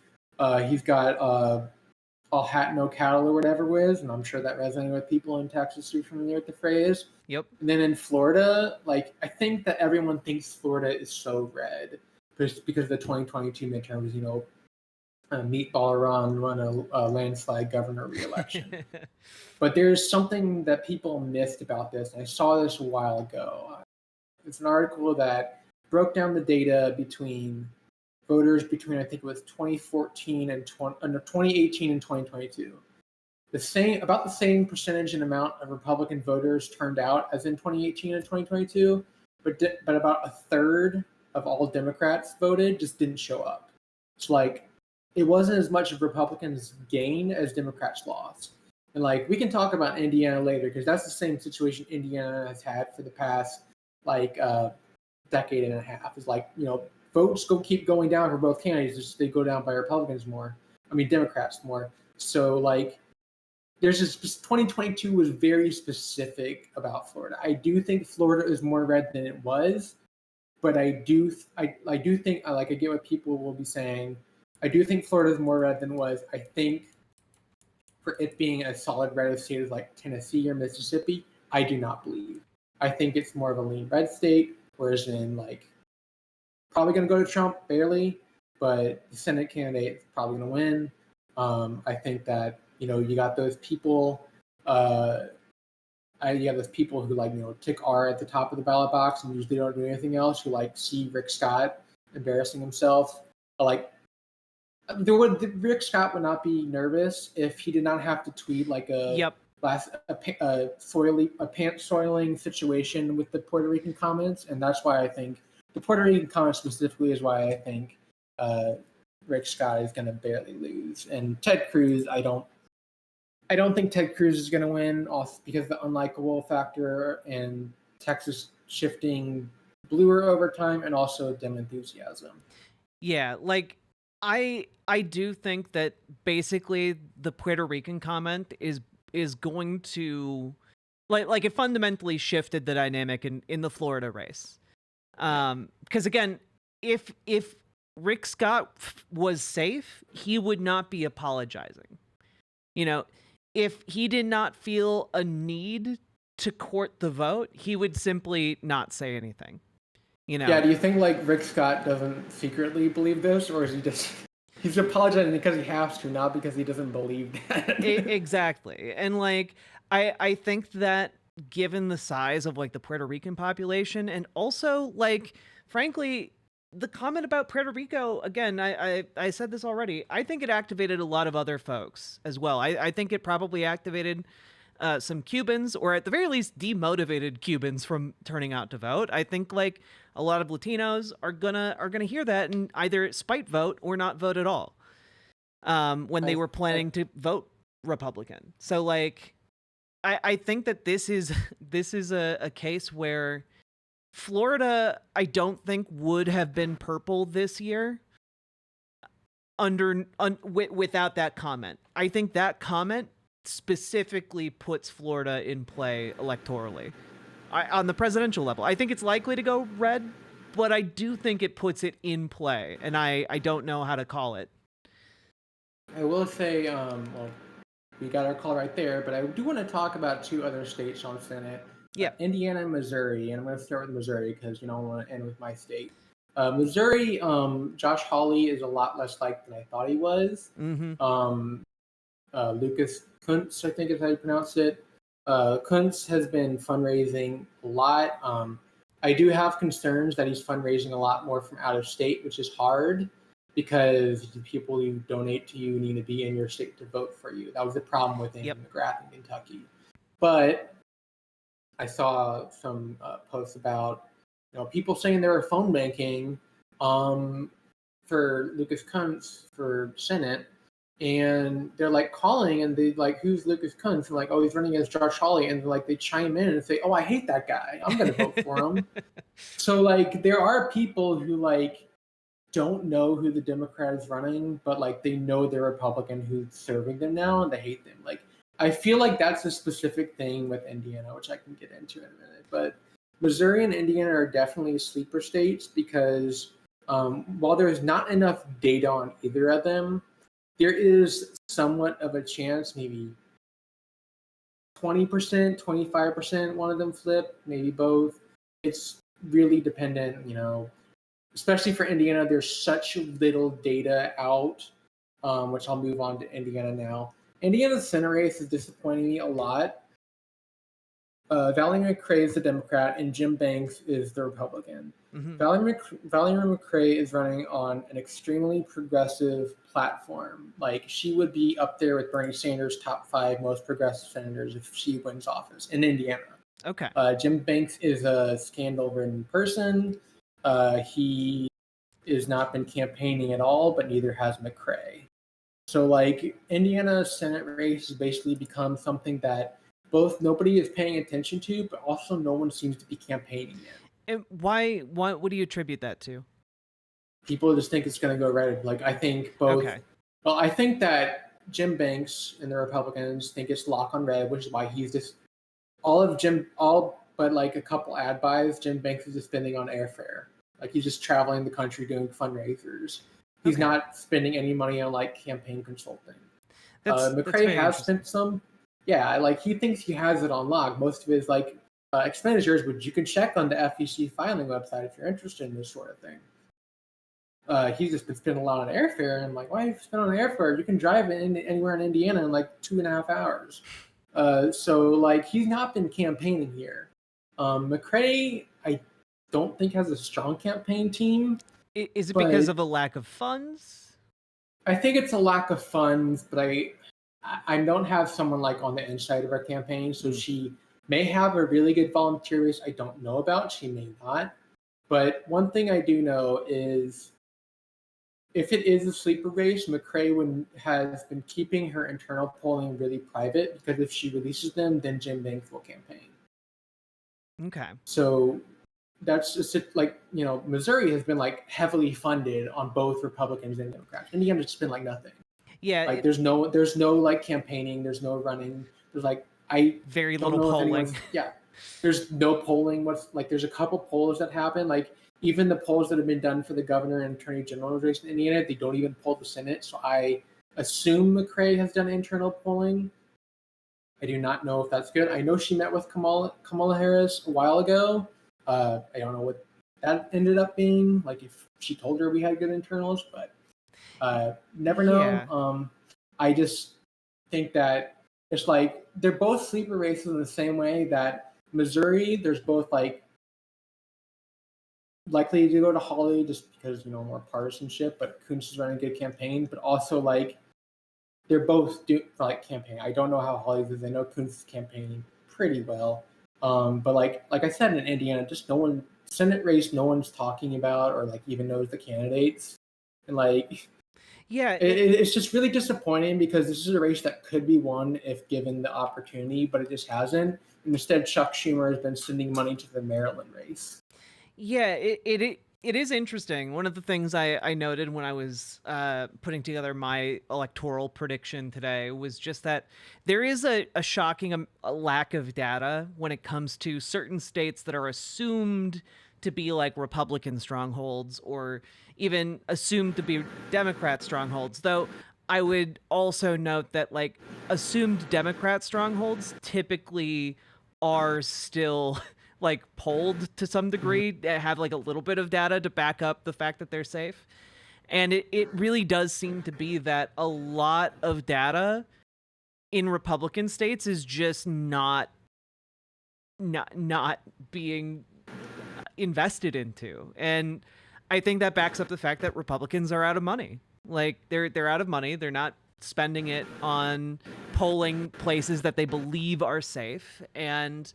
he's got all hat, no cattle or whatever with, and I'm sure that resonated with people in Texas who are familiar with the phrase. Yep. And then in Florida, like I think that everyone thinks Florida is so red just because the 2022 midterms, you know, Meatball Ron run a landslide governor re-election. But there's something that people missed about this, and I saw this a while ago. It's an article that broke down the data between voters between I think it was 2014 and 2018 and 2022. About the same percentage and amount of Republican voters turned out as in 2018 and 2022, but about a third of all Democrats voted just didn't show up. So like it wasn't as much of Republicans gain as Democrats lost. And like we can talk about Indiana later because that's the same situation Indiana has had for the past like decade and a half. Is like, you know, votes keep going down for both candidates. Just they go down by Democrats more. So like there's this 2022 was very specific about Florida. I do think Florida is more red than it was, but I do think I get what people will be saying. I do think Florida is more red than it was. I think for it being a solid red state like Tennessee or Mississippi, I do not believe. I think it's more of a lean red state, whereas in like probably going to go to Trump barely, but the Senate candidate is probably going to win. I think that you got those people. You have those people who tick R at the top of the ballot box and usually don't do anything else. Who see Rick Scott embarrassing himself. Rick Scott would not be nervous if he did not have to tweet a pants soiling situation with the Puerto Rican comments, and that's why I think the Puerto Rican comments specifically is why I think Rick Scott is going to barely lose. And Ted Cruz, I don't think Ted Cruz is going to win, also because of the unlikable factor and Texas shifting bluer over time, and also dim enthusiasm. Yeah, I do think that basically the Puerto Rican comment is going to it fundamentally shifted the dynamic in the Florida race. Because again, if Rick Scott was safe, he would not be apologizing. If he did not feel a need to court the vote, he would simply not say anything. Yeah, do you think Rick Scott doesn't secretly believe this, or is he just he's apologizing because he has to, not because he doesn't believe that? Exactly. And I think that given the size of the Puerto Rican population, and also frankly, the comment about Puerto Rico, again, I said this already, I think it activated a lot of other folks as well. I think it probably activated some Cubans, or at the very least demotivated Cubans from turning out to vote. I think a lot of Latinos are gonna hear that and either spite vote or not vote at all when they were planning to vote Republican. So I think that this is a case where Florida, I don't think would have been purple this year without that comment. I think that comment specifically puts Florida in play electorally. On the presidential level, I think it's likely to go red, but I do think it puts it in play, and I don't know how to call it. I will say, we got our call right there, but I do want to talk about two other states on Senate. Yeah. Indiana and Missouri, and I'm going to start with Missouri because I want to end with my state. Missouri, Josh Hawley is a lot less liked than I thought he was. Mm-hmm. Lucas Kuntz, I think is how you pronounce it. Kuntz has been fundraising a lot. I do have concerns that he's fundraising a lot more from out of state, which is hard because the people who donate to you need to be in your state to vote for you. That was the problem with Amy McGrath in Kentucky. But I saw some posts about people saying they were phone banking for Lucas Kuntz for Senate, and they're calling and they who's Lucas Kuntz, and oh, he's running against Josh Hawley, and they chime in and say, oh, I hate that guy, I'm gonna vote for him. So there are people who don't know who the Democrat is running, but they know the Republican who's serving them now, and they hate them. I feel that's a specific thing with Indiana, which I can get into in a minute. But Missouri and Indiana are definitely sleeper states because while there's not enough data on either of them, there is somewhat of a chance, maybe 20%, 25%, one of them flip, maybe both. It's really dependent, especially for Indiana. There's such little data out, which I'll move on to Indiana now. Indiana's Senate race is disappointing me a lot. Valerie McRae is the Democrat, and Jim Banks is the Republican. Mm-hmm. Valerie McRae is running on an extremely progressive platform. She would be up there with Bernie Sanders' top 5 most progressive senators if she wins office in Indiana. Okay. Jim Banks is a scandal-ridden person. He has not been campaigning at all, but neither has McRae. So Indiana's Senate race has basically become something that both nobody is paying attention to, but also no one seems to be campaigning in. And why? What do you attribute that to? People just think it's going to go red. I think both. Okay. Well, I think that Jim Banks and the Republicans think it's lock on red, which is why he's just all but a couple ad buys. Jim Banks is just spending on airfare. Like he's just traveling the country doing fundraisers. He's not spending any money on like campaign consulting. That's McRae very has interesting. spent some. Yeah, like he thinks he has it on lock. Most of his like expenditures, which you can check on the FEC filing website if you're interested in this sort of thing. He's just been spending a lot on airfare, and I'm like, why you spend on airfare? You can drive anywhere in Indiana in like 2.5 hours. So like he's not been campaigning here. McRae, I don't think has a strong campaign team. Is it because of a lack of funds? I think it's a lack of funds, but I don't have someone like on the inside of our campaign, so she may have a really good volunteer base I don't know about. She may not. But one thing I do know is if it is a sleeper race, McRae has been keeping her internal polling really private because if she releases them, then Jim Banks will campaign. Okay. So that's just like, Missouri has been like heavily funded on both Republicans and Democrats. Indiana's just been like nothing. Yeah. Like there's no like campaigning, there's no running. There's like very don't little know polling. There's no polling. There's a couple polls that happen. Like even the polls that have been done for the governor and attorney general race in Indiana, they don't even poll the Senate. So I assume McRae has done internal polling. I do not know if that's good. I know she met with Kamala Harris a while ago. I don't know what that ended up being. Like if she told her we had good internals, but never know. Yeah. I just think that it's like they're both sleeper races in the same way that Missouri, there's both like likely to go to Hawley just because more partisanship, but Kuntz is running a good campaign, but also like they're both like campaign. I don't know how Hawley's is. I know Kuntz is campaigning pretty well, but like I said in Indiana, just no one Senate race, no one's talking about or like even knows the candidates, and like. Yeah, it's just really disappointing because this is a race that could be won if given the opportunity, but it just hasn't. And instead, Chuck Schumer has been sending money to the Maryland race. Yeah, it is interesting. One of the things I noted when I was putting together my electoral prediction today was just that there is a shocking a lack of data when it comes to certain states that are assumed to be like Republican strongholds or even assumed to be Democrat strongholds. Though I would also note that like assumed Democrat strongholds typically are still like polled to some degree, have like a little bit of data to back up the fact that they're safe. And it really does seem to be that a lot of data in Republican states is just not being invested into. And I think that backs up the fact that Republicans are out of money. Like they're out of money. They're not spending it on polling places that they believe are safe. And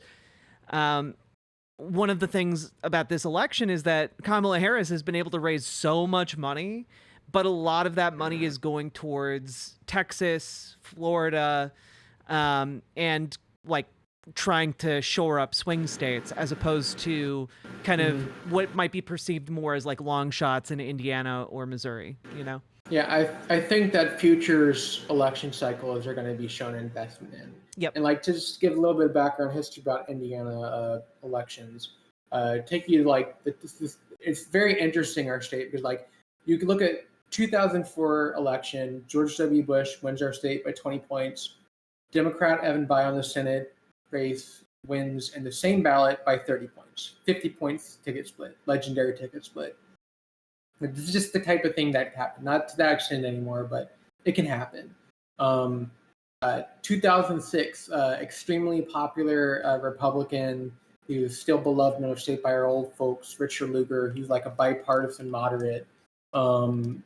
one of the things about this election is that Kamala Harris has been able to raise so much money, but a lot of that money is going towards Texas, Florida, and like trying to shore up swing states as opposed to kind of what might be perceived more as like long shots in Indiana or Missouri, Yeah, I think that futures election cycles are going to be shown investment in. Yep. And like to just give a little bit of background history about Indiana elections, take you to like it's very interesting our state because like you can look at 2004 election, George W. Bush wins our state by 20 points. Democrat Evan Bayh on the Senate race wins in the same ballot by 30 points, 50 points ticket split, legendary ticket split. This is just the type of thing that happened, not to that extent anymore, but it can happen. 2006, extremely popular Republican who's still beloved in our state by our old folks, Richard Lugar. He's like a bipartisan moderate. Won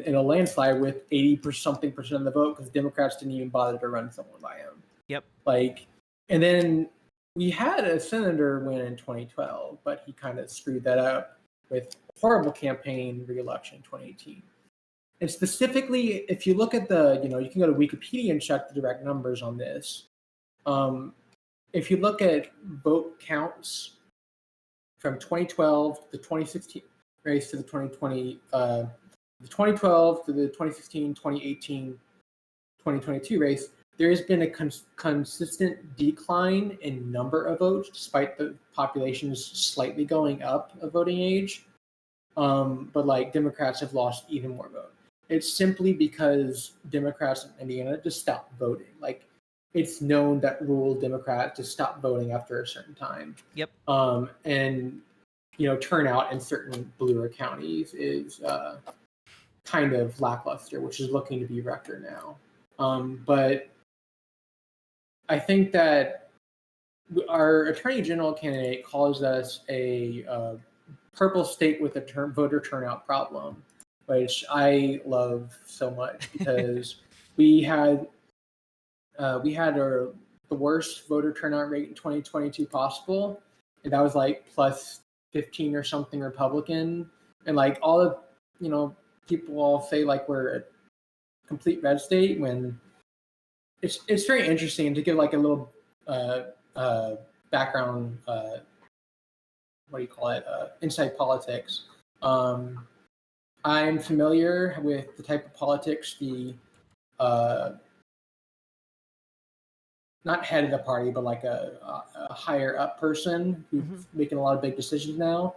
in a landslide with 80% of the vote because Democrats didn't even bother to run someone by him. Yep. And then we had a senator win in 2012, but he kind of screwed that up with a horrible campaign re-election in 2018. And specifically, if you look at you can go to Wikipedia and check the direct numbers on this. If you look at vote counts from 2012 to the 2016 race to the 2020, the 2012 to the 2016, 2018, 2022 race, there's been a consistent decline in number of votes, despite the population's slightly going up of voting age. But like Democrats have lost even more votes. It's simply because Democrats in Indiana just stopped voting. Like it's known that rural Democrats just stop voting after a certain time. Yep. And turnout in certain bluer counties is kind of lackluster, which is looking to be record now. But I think that our attorney general candidate calls us a purple state with a voter turnout problem, which I love so much because we had the worst voter turnout rate in 2022 possible, and that was like plus 15 or something Republican, and like all of people all say like we're a complete red state when it's very interesting to give like a little background. What do you call it? Inside politics. I'm familiar with the type of politics the not head of the party, but like a higher up person who's making a lot of big decisions now.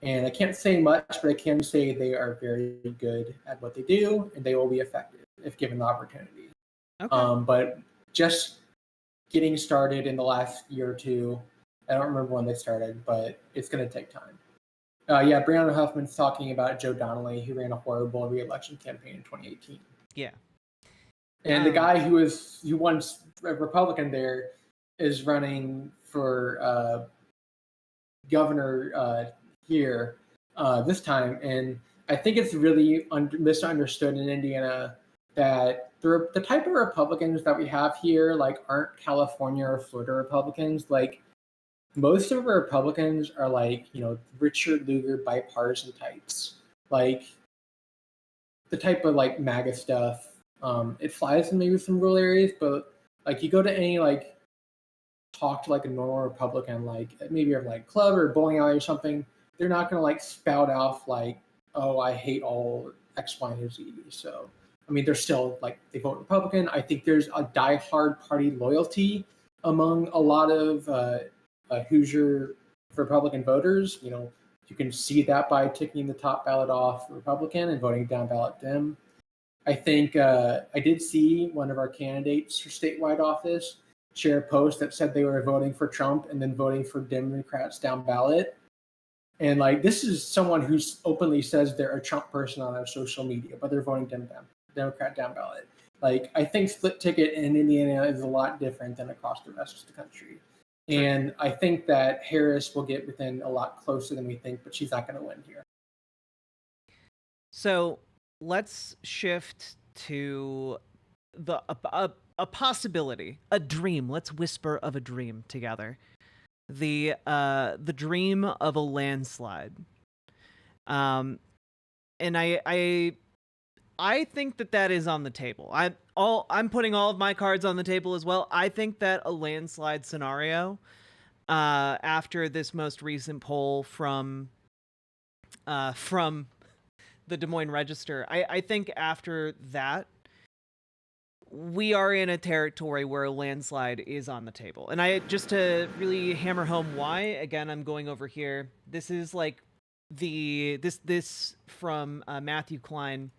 And I can't say much, but I can say they are very good at what they do, and they will be effective if given the opportunity. Okay. But just getting started in the last year or two, I don't remember when they started, but it's going to take time. Yeah, Brianna Huffman's talking about Joe Donnelly, who ran a horrible re-election campaign in 2018. Yeah. And the guy who won a Republican there is running for governor here this time, and I think it's really misunderstood in Indiana that the type of Republicans that we have here like aren't California or Florida Republicans. Like most of our Republicans are like Richard Lugar bipartisan types, like the type of like MAGA stuff. It flies in maybe some rural areas, but like you go to any like talk to like a normal Republican, like maybe of like club or bowling alley or something, they're not gonna like spout off like, oh, I hate all X, Y, and Z. So I mean, they're still like they vote Republican. I think there's a diehard party loyalty among a lot of Hoosier Republican voters. You can see that by ticking the top ballot off Republican and voting down ballot Dem. I think I did see one of our candidates for statewide office share a post that said they were voting for Trump and then voting for Democrats down ballot. And like this is someone who openly says they're a Trump person on their social media, but they're voting Democrat down ballot. Like I think split ticket in Indiana is a lot different than across the rest of the country. And I think that Harris will get within a lot closer than we think, but she's not going to win here. So let's shift to a possibility, a dream. Let's whisper of a dream together. The dream of a landslide. And I think that is on the table. I'm putting all of my cards on the table as well. I think that a landslide scenario, after this most recent poll from the Des Moines Register, I think after that, we are in a territory where a landslide is on the table. And just to really hammer home why, again, I'm going over here. This is like this from Matthew Klein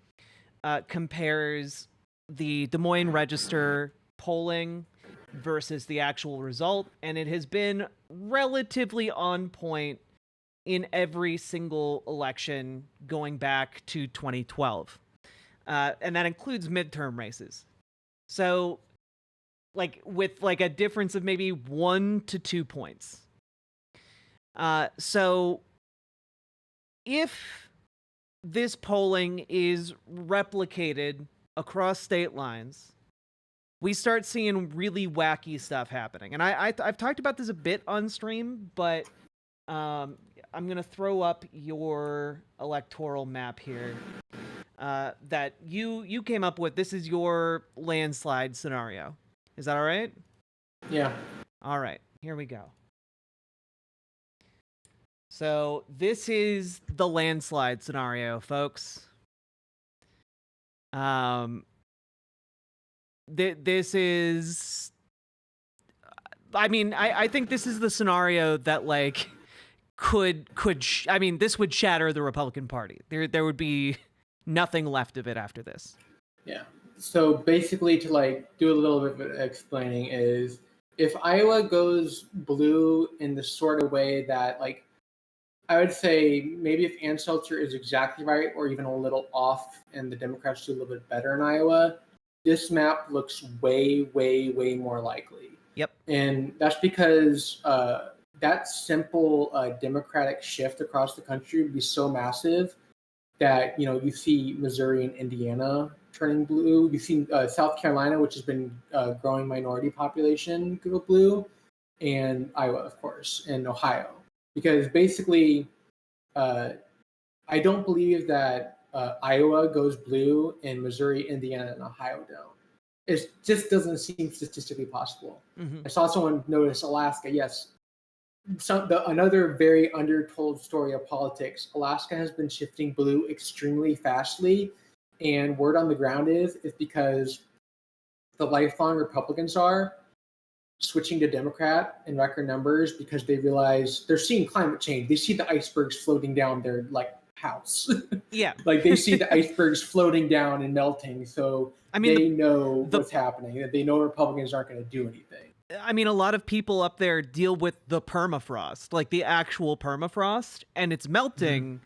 compares the Des Moines Register polling versus the actual result, and it has been relatively on point in every single election going back to 2012. And that includes midterm races. So, like, with like a difference of maybe 1 to 2 points. So, if this polling is replicated across state lines, we start seeing really wacky stuff happening. And I've talked about this a bit on stream, but I'm going to throw up your electoral map here that you came up with. This is your landslide scenario. Is that all right? Yeah. All right. Here we go. So this is the landslide scenario, folks. this is, I mean, I think this is the scenario that like I mean, this would shatter the Republican Party. There would be nothing left of it after this. Yeah. So basically, to like do a little bit of explaining is, if Iowa goes blue in the sort of way that, like, I would say maybe if Ann Seltzer is exactly right or even a little off and the Democrats do a little bit better in Iowa, this map looks way, way, way more likely. Yep. And that's because that simple Democratic shift across the country would be so massive that, you see Missouri and Indiana turning blue. You've seen South Carolina, which has been growing minority population, go blue, and Iowa, of course, and Ohio. Because basically, I don't believe that Iowa goes blue and Missouri, Indiana, and Ohio don't. It just doesn't seem statistically possible. Mm-hmm. I saw someone notice Alaska. Yes, another very undertold story of politics. Alaska has been shifting blue extremely fastly, and word on the ground is because the lifelong Republicans are switching to Democrat in record numbers because they realize they're seeing climate change. They see the icebergs floating down their house. Yeah. Like they see the icebergs floating down and melting. So I mean, they know what's happening. They know Republicans aren't going to do anything. I mean, a lot of people up there deal with the permafrost, like the actual permafrost, and it's melting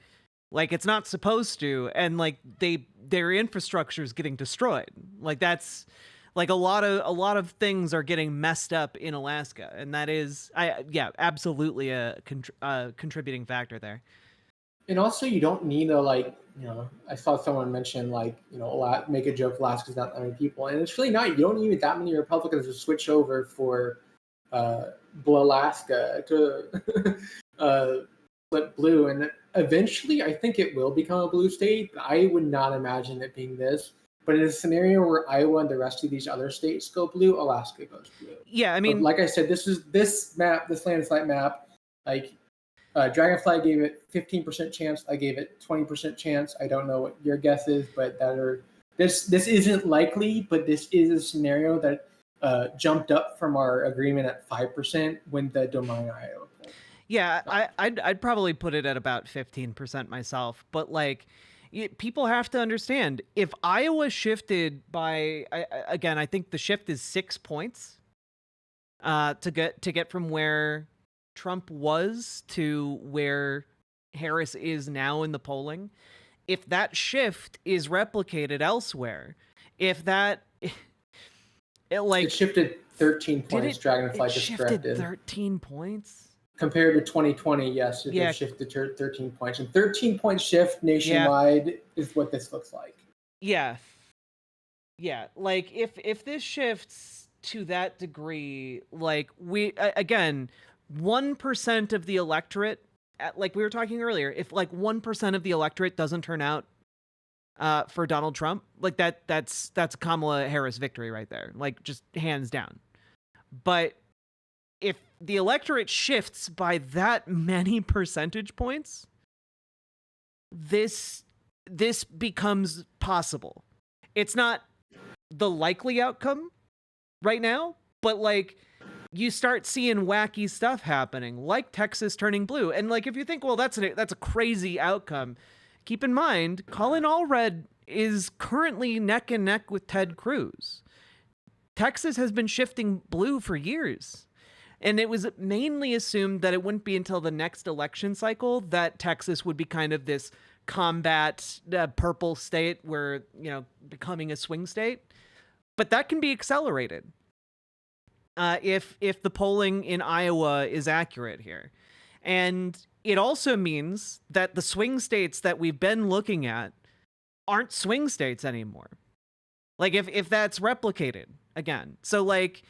like it's not supposed to, and like their infrastructure is getting destroyed. Like that's like a lot of things are getting messed up in Alaska, and that is absolutely a contributing factor there. And also, you don't need a I saw someone mention make a joke Alaska's not that many people, and it's really not. You don't need that many Republicans to switch over for Alaska to flip blue, and eventually, I think it will become a blue state. I would not imagine it being this. But in a scenario where Iowa and the rest of these other states go blue, Alaska goes blue. Yeah, I mean, but like I said, this landslide map, Dragonfly gave it 15% chance. I gave it 20% chance. I don't know what your guess is, but this isn't likely, but this is a scenario that jumped up from our agreement at 5% when the Des Moines, Iowa poll. Yeah, I'd probably put it at about 15% myself, but like people have to understand, if Iowa shifted by again, I think the shift is 6 points to get from where Trump was to where Harris is now in the polling. If that shift is replicated elsewhere, if that it shifted 13 points, Dragonfly just shifted corrected. 13 points? Compared to 2020, yes, it shifted 13 points. And 13-point shift nationwide is what this looks like. Yeah. Yeah, like if this shifts to that degree, like we again, 1% of the electorate, like we were talking earlier, if like 1% of the electorate doesn't turn out for Donald Trump, like that's Kamala Harris victory right there, like just hands down. But if the electorate shifts by that many percentage points, this becomes possible. It's not the likely outcome right now, but like you start seeing wacky stuff happening, like Texas turning blue. And like if you think, well, that's a crazy outcome, keep in mind Colin Allred is currently neck and neck with Ted Cruz. Texas has been shifting blue for years. And it was mainly assumed that it wouldn't be until the next election cycle that Texas would be kind of this combat purple state where, becoming a swing state. But that can be accelerated if the polling in Iowa is accurate here. And it also means that the swing states that we've been looking at aren't swing states anymore. Like if that's replicated again. So like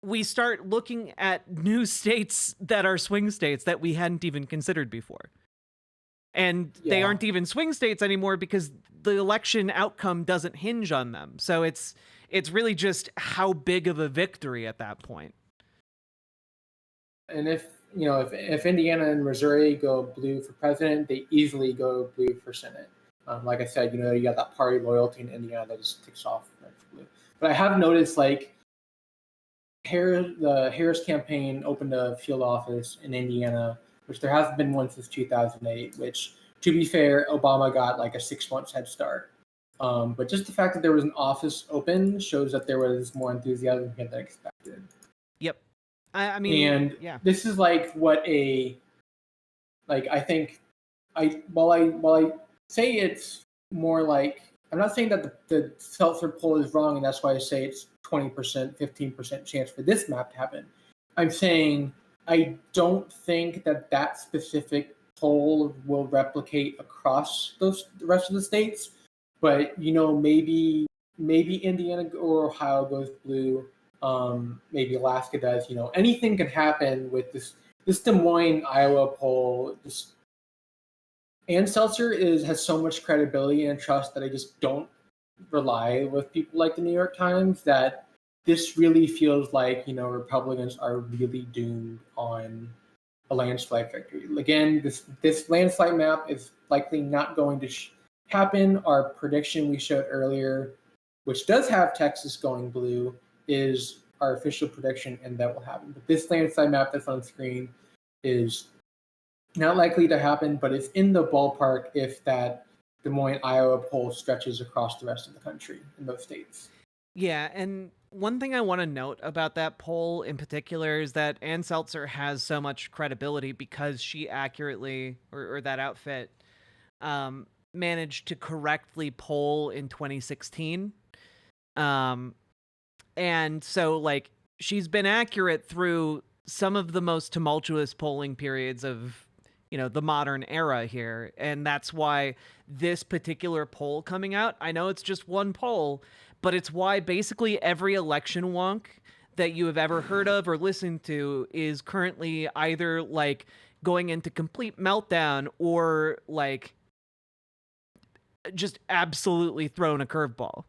we start looking at new states that are swing states that we hadn't even considered before. And they aren't even swing states anymore because the election outcome doesn't hinge on them. So it's really just how big of a victory at that point. And if Indiana and Missouri go blue for president, they easily go blue for Senate. Like I said, you got that party loyalty in Indiana that just kicks off red for blue. But I have noticed like the Harris campaign opened a field office in Indiana, which there hasn't been one since 2008. Which, to be fair, Obama got like a 6 months head start. But just the fact that there was an office open shows that there was more enthusiasm than expected. Yep. I mean, And yeah. this is like what I think while I say it's more like, I'm not saying that the Seltzer poll is wrong, and that's why I say it's 20%, 15% chance for this map to happen. I'm saying I don't think that specific poll will replicate across the rest of the states, but maybe Indiana or Ohio goes blue. Maybe Alaska does. Anything can happen with this Des Moines, Iowa poll. Ann Seltzer has so much credibility and trust that I just don't rely with people like the New York Times, that this really feels like Republicans are really doomed on a landslide victory. Again, this landslide map is likely not going to happen. Our prediction we showed earlier, which does have Texas going blue, is our official prediction, and that will happen. But this landslide map that's on screen is not likely to happen, but it's in the ballpark if that Des Moines, Iowa poll stretches across the rest of the country in those states. Yeah, and one thing I want to note about that poll in particular is that Ann Seltzer has so much credibility because she accurately, or that outfit, managed to correctly poll in 2016. And so, like, she's been accurate through some of the most tumultuous polling periods of the modern era here, and that's why this particular poll coming out, I know it's just one poll, but it's why basically every election wonk that you have ever heard of or listened to is currently either like going into complete meltdown or like just absolutely thrown a curveball.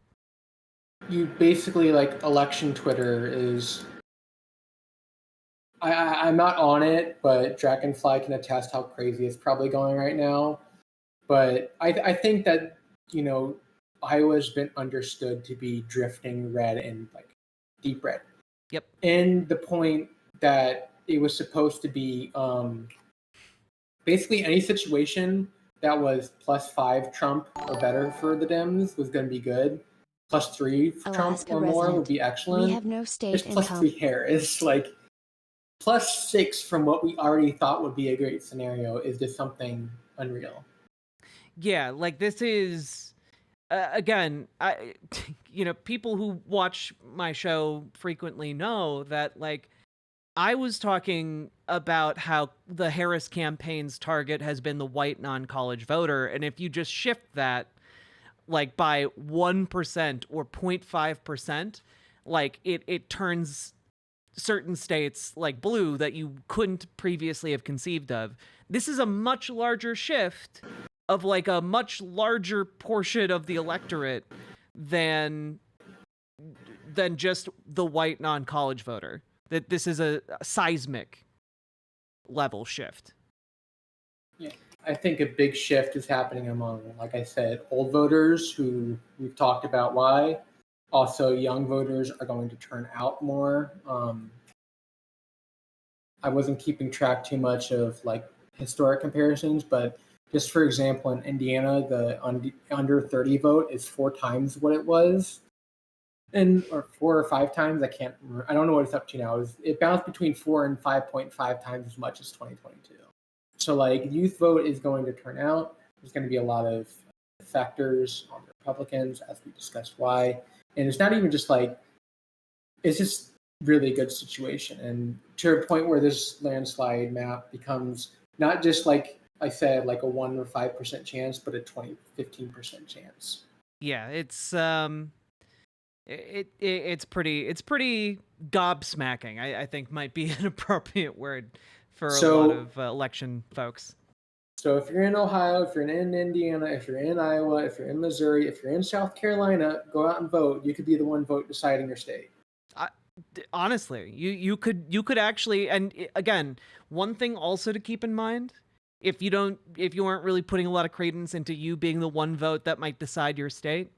You basically, like, election Twitter is, I'm not on it, but Dragonfly can attest how crazy it's probably going right now. But I think that Iowa's been understood to be drifting red and like deep red. Yep. And the point that it was supposed to be basically any situation that was +5 Trump or better for the Dems was going to be good. +3 for Trump or more would be excellent. We have no state It's +3 here. It's like +6 from what we already thought would be a great scenario is just something unreal. Yeah, like this is again, people who watch my show frequently know that like I was talking about how the Harris campaign's target has been the white non-college voter, and if you just shift that like by 1% or 0.5%, like it turns certain states like blue that you couldn't previously have conceived of. This is a much larger shift of like a much larger portion of the electorate than just the white non-college voter. That this is a seismic level shift. Yeah, I think a big shift is happening among, like I said, old voters who we've talked about why. Also, young voters are going to turn out more. I wasn't keeping track too much of like historic comparisons, but just for example, in Indiana, the under 30 vote is 4 times what it was, or 4 or 5 times. I can't remember. I don't know what it's up to now. It bounced between 4 and 5.5 times as much as 2022. So like youth vote is going to turn out. There's going to be a lot of factors on the Republicans, as we discussed why. And it's not even just like, it's just really good situation. And to a point where this landslide map becomes not just like I said, like a 1 or 5% chance, but a 15% chance. Yeah, it's it's pretty gobsmacking. I think might be an appropriate word for a lot of election folks. So if you're in Ohio, if you're in Indiana, if you're in Iowa, if you're in Missouri, if you're in South Carolina, go out and vote. You could be the one vote deciding your state. Honestly, you could actually, and again, one thing also to keep in mind if you aren't really putting a lot of credence into you being the one vote that might decide your state,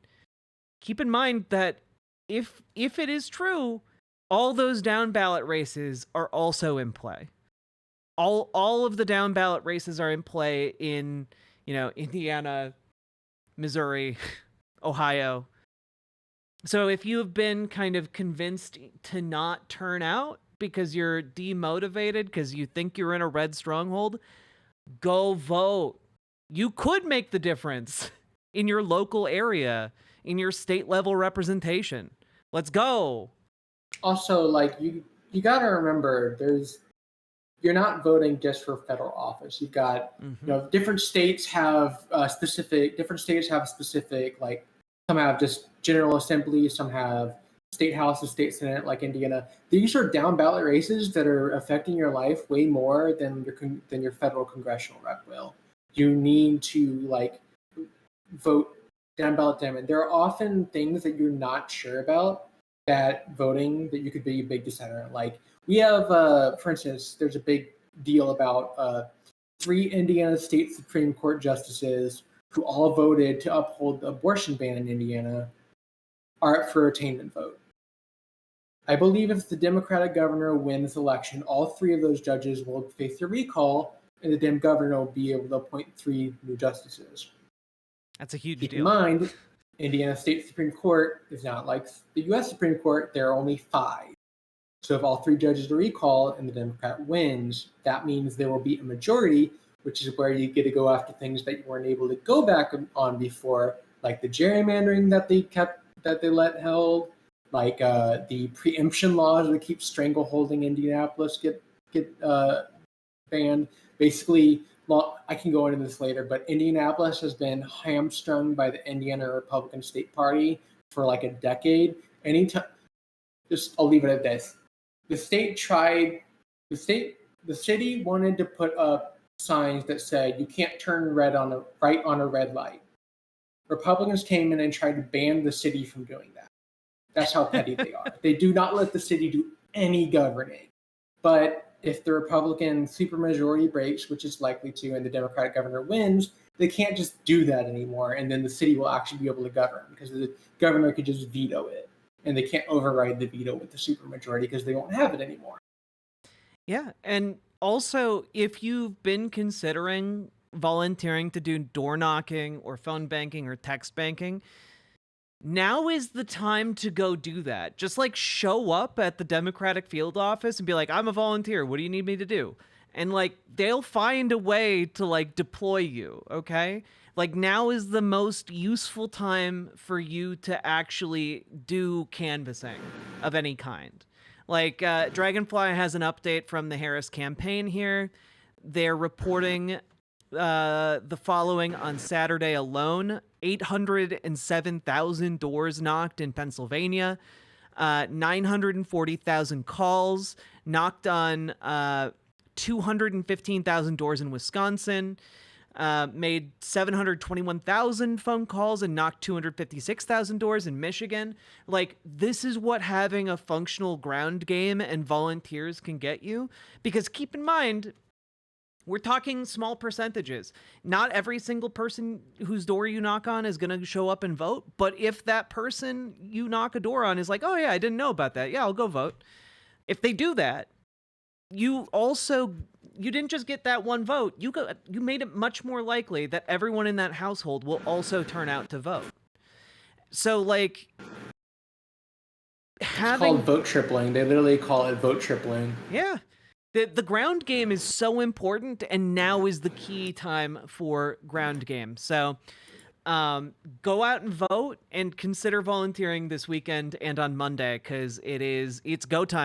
keep in mind that if it is true, all those down ballot races are also in play. All of the down ballot races are in play in, Indiana, Missouri, Ohio. So if you have been kind of convinced to not turn out because you're demotivated because you think you're in a red stronghold, go vote. You could make the difference in your local area, in your state level representation. Let's go. Also, like you got to remember, you're not voting just for federal office. You've got different states have specific like some have just general assembly, some have state house and state senate, like Indiana. These are down ballot races that are affecting your life way more than your federal congressional rep will. You need to like vote down ballot them, and there are often things that you're not sure about that voting that you could be a big dissenter. Like we have, for instance, there's a big deal about 3 Indiana State Supreme Court justices who all voted to uphold the abortion ban in Indiana are up for attainment vote. I believe if the Democratic governor wins the election, all 3 of those judges will face a recall, and the Dem governor will be able to appoint 3 new justices. That's a huge deal. Keep in mind, Indiana State Supreme Court is not like the U.S. Supreme Court. There are only 5. So if all 3 judges are recalled and the Democrat wins, that means there will be a majority, which is where you get to go after things that you weren't able to go back on before, like the gerrymandering that they let held, like the preemption laws that keep strangleholding Indianapolis get banned. Basically, I can go into this later, but Indianapolis has been hamstrung by the Indiana Republican State Party for like a decade. I'll leave it at this. The city wanted to put up signs that said you can't turn right on a red light. Republicans came in and tried to ban the city from doing that. That's how petty they are. They do not let the city do any governing. But if the Republican supermajority breaks, which is likely to, and the Democratic governor wins, they can't just do that anymore, and then the city will actually be able to govern because the governor could just veto it, and they can't override the veto with the supermajority because they won't have it anymore. Yeah, and also, if you've been considering volunteering to do door knocking or phone banking or text banking, now is the time to go do that. Just like show up at the Democratic field office and be like, I'm a volunteer. What do you need me to do? And like, they'll find a way to like deploy you. Okay. Like now is the most useful time for you to actually do canvassing of any kind. Like Dragonfly has an update from the Harris campaign here. They're reporting the following on Saturday alone: 807,000 doors knocked in Pennsylvania, 940,000 calls, knocked on 215,000 doors in Wisconsin, made 721,000 phone calls and knocked 256,000 doors in Michigan. Like, this is what having a functional ground game and volunteers can get you. Because keep in mind, we're talking small percentages. Not every single person whose door you knock on is going to show up and vote. But if that person you knock a door on is like, oh yeah, I didn't know about that. Yeah, I'll go vote. If they do that, you didn't just get that one vote. You made it much more likely that everyone in that household will also turn out to vote. So like, it's called vote tripling. They literally call it vote tripling. Yeah. The ground game is so important, and now is the key time for ground game. So go out and vote and consider volunteering this weekend and on Monday, because it's go time.